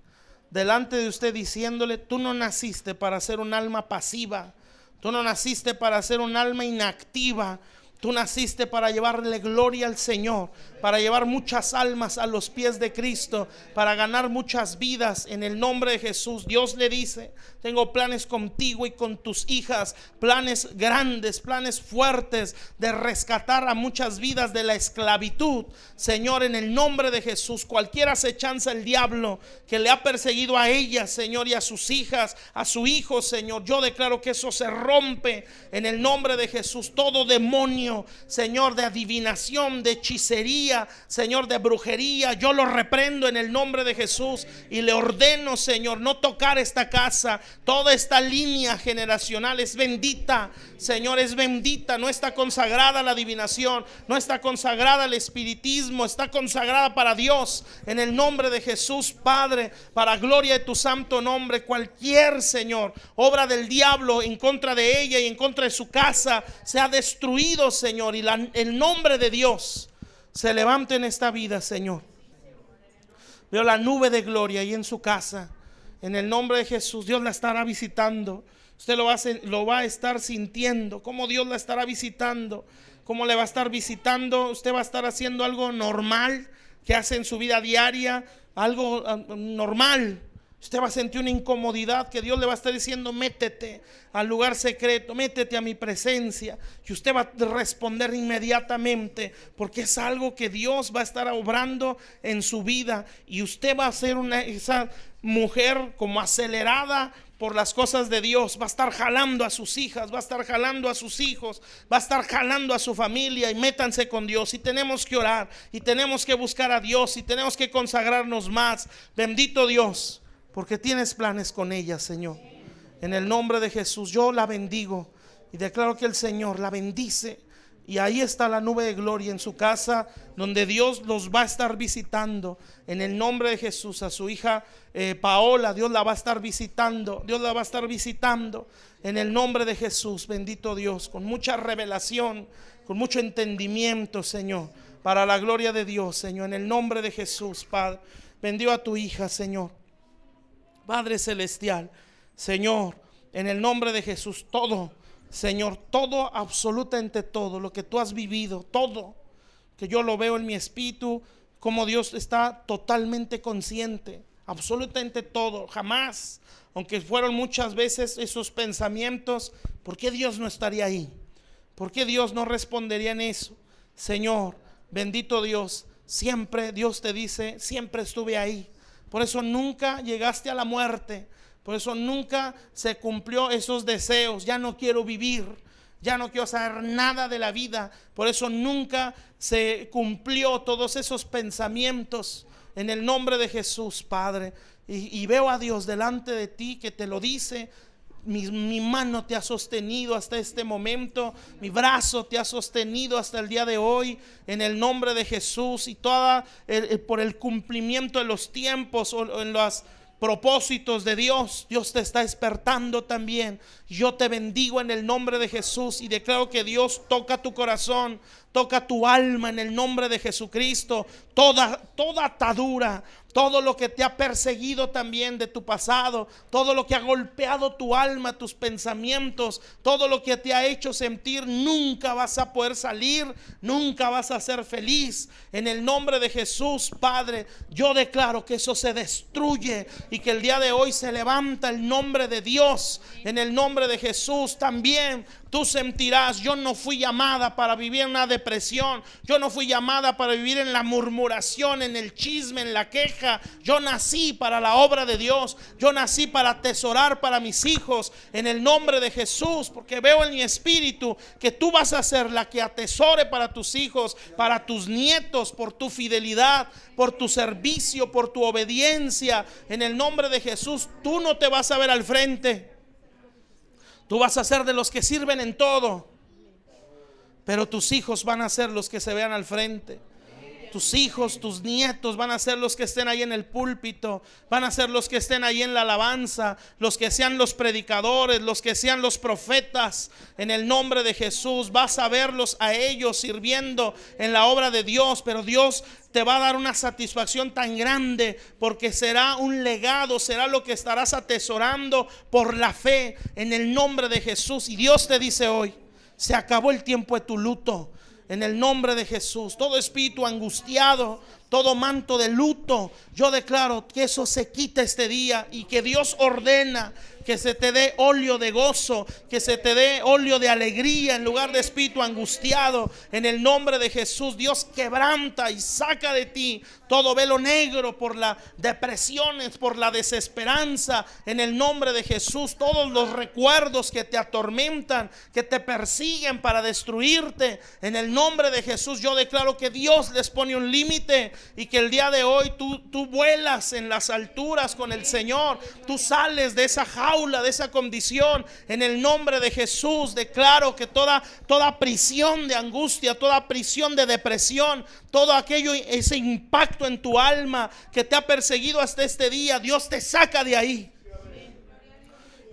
A: delante de usted diciéndole: tú no naciste para ser un alma pasiva, tú no naciste para ser un alma inactiva, Tú naciste para llevarle gloria al Señor, para llevar muchas almas a los pies de Cristo, para ganar muchas vidas en el nombre de Jesús. Dios le dice: tengo planes contigo y con tus hijas, planes grandes, planes fuertes de rescatar a muchas vidas de la esclavitud. Señor, en el nombre de Jesús, cualquier acechanza el diablo que le ha perseguido a ella, Señor, y a sus hijas, a su hijo, Señor, yo declaro que eso se rompe en el nombre de Jesús. Todo demonio, Señor, de adivinación, de hechicería, Señor, de brujería, yo lo reprendo en el nombre de Jesús y le ordeno, Señor, no tocar esta casa. Toda esta línea generacional es bendita, Señor, es bendita. No está consagrada a la adivinación, no está consagrada al espiritismo, está consagrada para Dios en el nombre de Jesús, Padre, para gloria de tu santo nombre. Cualquier, Señor, obra del diablo en contra de ella y en contra de su casa sea destruido, Señor, y el nombre de Dios se levante en esta vida, Señor. Veo la nube de gloria ahí en su casa. En el nombre de Jesús, Dios la estará visitando. Usted lo va a estar sintiendo. Cómo Dios la estará visitando. Cómo le va a estar visitando. Usted va a estar haciendo algo normal que hace en su vida diaria. Algo normal. Usted va a sentir una incomodidad que Dios le va a estar diciendo: métete al lugar secreto, métete a mi presencia. Y usted va a responder inmediatamente, porque es algo que Dios va a estar obrando en su vida. Y usted va a ser esa mujer como acelerada por las cosas de Dios. Va a estar jalando a sus hijas, va a estar jalando a sus hijos, va a estar jalando a su familia. Y métanse con Dios. Y tenemos que orar, y tenemos que buscar a Dios, y tenemos que consagrarnos más. Bendito Dios, porque tienes planes con ella, Señor. En el nombre de Jesús yo la bendigo y declaro que el Señor la bendice. Y ahí está la nube de gloria en su casa, donde Dios los va a estar visitando. En el nombre de Jesús, a su hija Paola, Dios la va a estar visitando. Dios la va a estar visitando en el nombre de Jesús. Bendito Dios, con mucha revelación, con mucho entendimiento, Señor, para la gloria de Dios, Señor. En el nombre de Jesús, Padre, bendigo a tu hija, Señor. Padre celestial, Señor, en el nombre de Jesús, todo, Señor, todo, absolutamente todo lo que tú has vivido, todo, que yo lo veo en mi espíritu, como Dios está totalmente consciente, absolutamente todo. Jamás, aunque fueron muchas veces esos pensamientos, ¿por qué Dios no estaría ahí? ¿Por qué Dios no respondería en eso? Señor, bendito Dios, siempre Dios te dice: siempre estuve ahí. Por eso nunca llegaste a la muerte. Por eso nunca se cumplió esos deseos. Ya no quiero vivir. Ya no quiero saber nada de la vida. Por eso nunca se cumplió todos esos pensamientos. En el nombre de Jesús, Padre. Y veo a Dios delante de ti que te lo dice. Mi mano te ha sostenido hasta este momento, mi brazo te ha sostenido hasta el día de hoy, en el nombre de Jesús. Y por el cumplimiento de los tiempos o en los propósitos de Dios, Dios te está despertando también. Yo te bendigo en el nombre de Jesús y declaro que Dios toca tu corazón, toca tu alma en el nombre de Jesucristo. Toda atadura, todo lo que te ha perseguido también de tu pasado, todo lo que ha golpeado tu alma, tus pensamientos, todo lo que te ha hecho sentir, nunca vas a poder salir, nunca vas a ser feliz. En el nombre de Jesús, Padre, yo declaro que eso se destruye y que el día de hoy se levanta el nombre de Dios. En el nombre de Jesús también tú sentirás: yo no fui llamada para vivir en una depresión, yo no fui llamada para vivir en la murmuración, en el chisme, en la queja. Yo nací para la obra de Dios, yo nací para atesorar para mis hijos, en el nombre de Jesús, porque veo en mi espíritu que tú vas a ser la que atesore para tus hijos, para tus nietos, por tu fidelidad, por tu servicio, por tu obediencia. En el nombre de Jesús, tú no te vas a ver al frente. Tú vas a ser de los que sirven en todo, pero tus hijos van a ser los que se vean al frente. Tus hijos, tus nietos van a ser los que estén ahí en el púlpito, van a ser los que estén ahí en la alabanza, los que sean los predicadores, los que sean los profetas. En el nombre de Jesús vas a verlos a ellos sirviendo en la obra de Dios, pero Dios te va a dar una satisfacción tan grande, porque será un legado, será lo que estarás atesorando por la fe en el nombre de Jesús. Y Dios te dice hoy: Se acabó el tiempo de tu luto. En el nombre de Jesús, todo espíritu angustiado, todo manto de luto, yo declaro que eso se quita este día y que Dios ordena que se te dé óleo de gozo, que se te dé óleo de alegría en lugar de espíritu angustiado. En el nombre de Jesús, Dios quebranta y saca de ti todo velo negro por las depresiones, por la desesperanza. En el nombre de Jesús, todos los recuerdos que te atormentan, que te persiguen para destruirte, en el nombre de Jesús yo declaro que Dios les pone un límite y que el día de hoy tú vuelas en las alturas con el Señor. Tú sales de esa jaula, de esa condición. En el nombre de Jesús declaro que toda prisión de angustia, toda prisión de depresión, todo aquello, ese impacto en tu alma que te ha perseguido hasta este día, Dios te saca de ahí.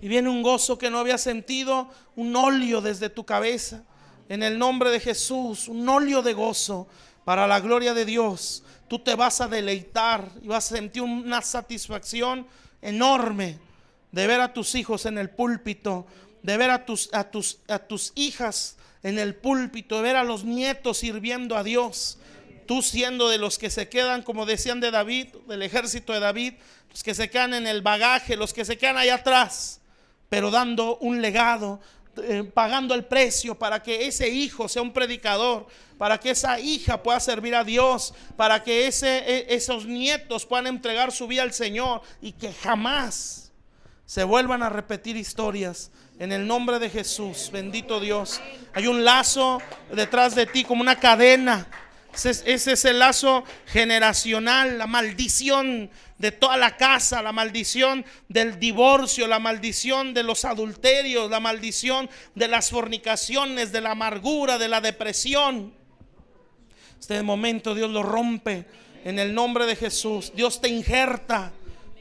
A: Y viene un gozo que no había sentido, un óleo desde tu cabeza. En el nombre de Jesús, un óleo de gozo para la gloria de Dios. Tú te vas a deleitar y vas a sentir una satisfacción enorme de ver a tus hijos en el púlpito, de ver a tus hijas en el púlpito, de ver a los nietos sirviendo a Dios. Tú siendo de los que se quedan, como decían de David, del ejército de David, los que se quedan en el bagaje, los que se quedan allá atrás, pero dando un legado, pagando el precio para que ese hijo sea un predicador, para que esa hija pueda servir a Dios, para que esos nietos puedan entregar su vida al Señor y que jamás se vuelvan a repetir historias. En el nombre de Jesús, bendito Dios. Hay un lazo detrás de ti como una cadena. Ese es el lazo generacional, la maldición de toda la casa, la maldición del divorcio, la maldición de los adulterios, la maldición de las fornicaciones, de la amargura, de la depresión. Este momento Dios lo rompe en el nombre de Jesús. Dios te injerta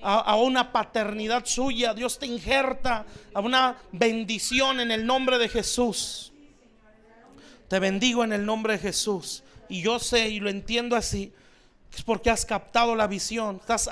A: a una paternidad suya. Dios te injerta a una bendición en el nombre de Jesús. Te bendigo en el nombre de Jesús. Y yo sé y lo entiendo así, es porque has captado la visión. Estás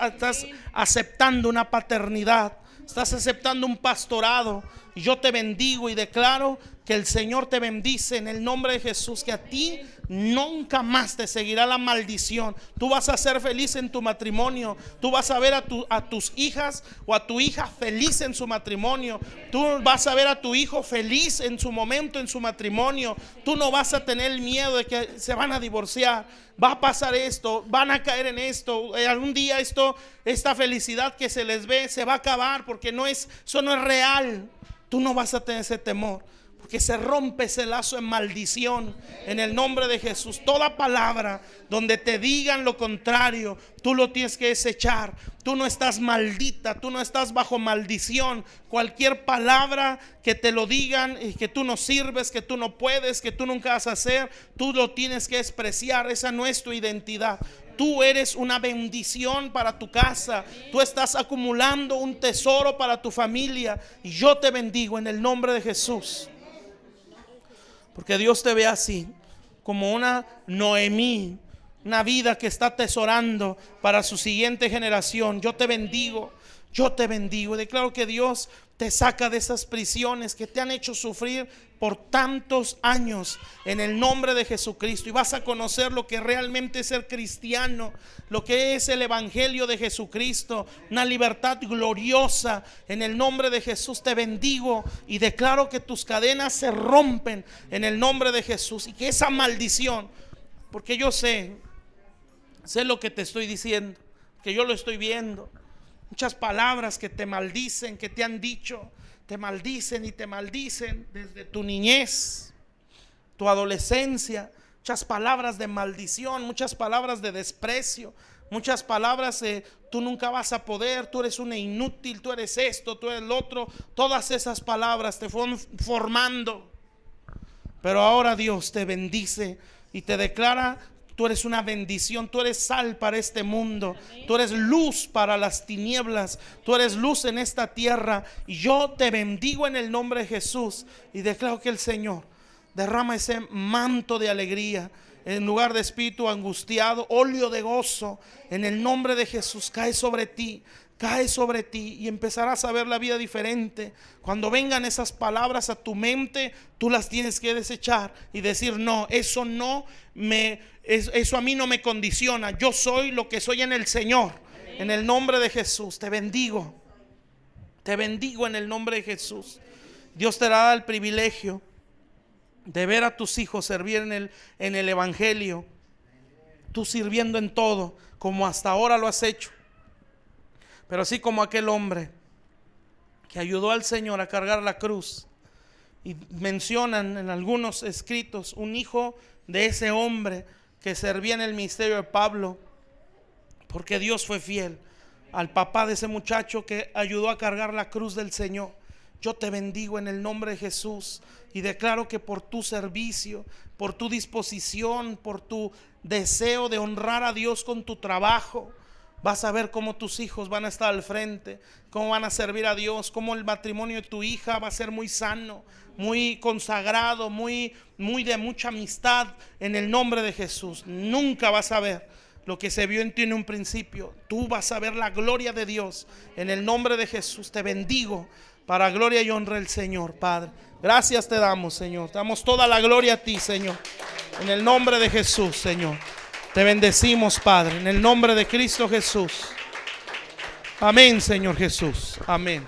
A: aceptando una paternidad, estás aceptando un pastorado. Y yo te bendigo y declaro que el Señor te bendice en el nombre de Jesús, que a ti nunca más te seguirá la maldición. Tú vas a ser feliz en tu matrimonio. Tú vas a ver a tus hijas o a tu hija feliz en su matrimonio. Tú vas a ver a tu hijo feliz en su momento en su matrimonio. Tú no vas a tener el miedo de que se van a divorciar, va a pasar esto, van a caer en esto, algún día esta felicidad que se les ve se va a acabar, porque eso no es real. Tú no vas a tener ese temor, porque se rompe ese lazo de maldición en el nombre de Jesús. Toda palabra donde te digan lo contrario, tú lo tienes que desechar. Tú no estás maldita, tú no estás bajo maldición. Cualquier palabra que te lo digan, que tú no sirves, que tú no puedes, que tú nunca vas a hacer, tú lo tienes que despreciar. Esa no es tu identidad. Tú eres una bendición para tu casa. Tú estás acumulando un tesoro para tu familia. Y yo te bendigo en el nombre de Jesús. Porque Dios te ve así, como una Noemí, una vida que está atesorando para su siguiente generación. Yo te bendigo. Declaro que Dios te saca de esas prisiones que te han hecho sufrir por tantos años en el nombre de Jesucristo. Y vas a conocer lo que realmente es ser cristiano, lo que es el evangelio de Jesucristo, una libertad gloriosa. En el nombre de Jesús te bendigo y declaro que tus cadenas se rompen en el nombre de Jesús, y que esa maldición, porque yo sé lo que te estoy diciendo, que yo lo estoy viendo. Muchas palabras que te maldicen, que te han dicho, te maldicen y te maldicen desde tu niñez, tu adolescencia. Muchas palabras de maldición, muchas palabras de desprecio, muchas palabras de tú nunca vas a poder, tú eres una inútil, tú eres esto, tú eres lo otro. Todas esas palabras te fueron formando. Pero ahora Dios te bendice y te declara: tú eres una bendición, tú eres sal para este mundo, tú eres luz para las tinieblas, tú eres luz en esta tierra. Y yo te bendigo en el nombre de Jesús y declaro que el Señor derrama ese manto de alegría en lugar de espíritu angustiado. Óleo de gozo en el nombre de Jesús cae sobre ti. cae sobre ti y empezarás a ver la vida diferente. Cuando vengan esas palabras a tu mente, tú las tienes que desechar y decir: no, eso a mí no me condiciona. Yo soy lo que soy en el Señor. En el nombre de Jesús te bendigo. Te bendigo en el nombre de Jesús. Dios te dará el privilegio de ver a tus hijos servir en el Evangelio. Tú sirviendo en todo, como hasta ahora lo has hecho. Pero así como aquel hombre que ayudó al Señor a cargar la cruz. Y mencionan en algunos escritos un hijo de ese hombre que servía en el ministerio de Pablo, porque Dios fue fiel al papá de ese muchacho que ayudó a cargar la cruz del Señor. Yo te bendigo en el nombre de Jesús y declaro que por tu servicio, por tu disposición, por tu deseo de honrar a Dios con tu trabajo, vas a ver cómo tus hijos van a estar al frente, cómo van a servir a Dios, cómo el matrimonio de tu hija va a ser muy sano, muy consagrado, muy de mucha amistad en el nombre de Jesús. Nunca vas a ver lo que se vio en ti en un principio. Tú vas a ver la gloria de Dios en el nombre de Jesús. Te bendigo para gloria y honra del Señor, Padre. Gracias te damos, Señor. Te damos toda la gloria a ti, Señor. En el nombre de Jesús, Señor. Te bendecimos, Padre, en el nombre de Cristo Jesús. Amén, Señor Jesús. Amén.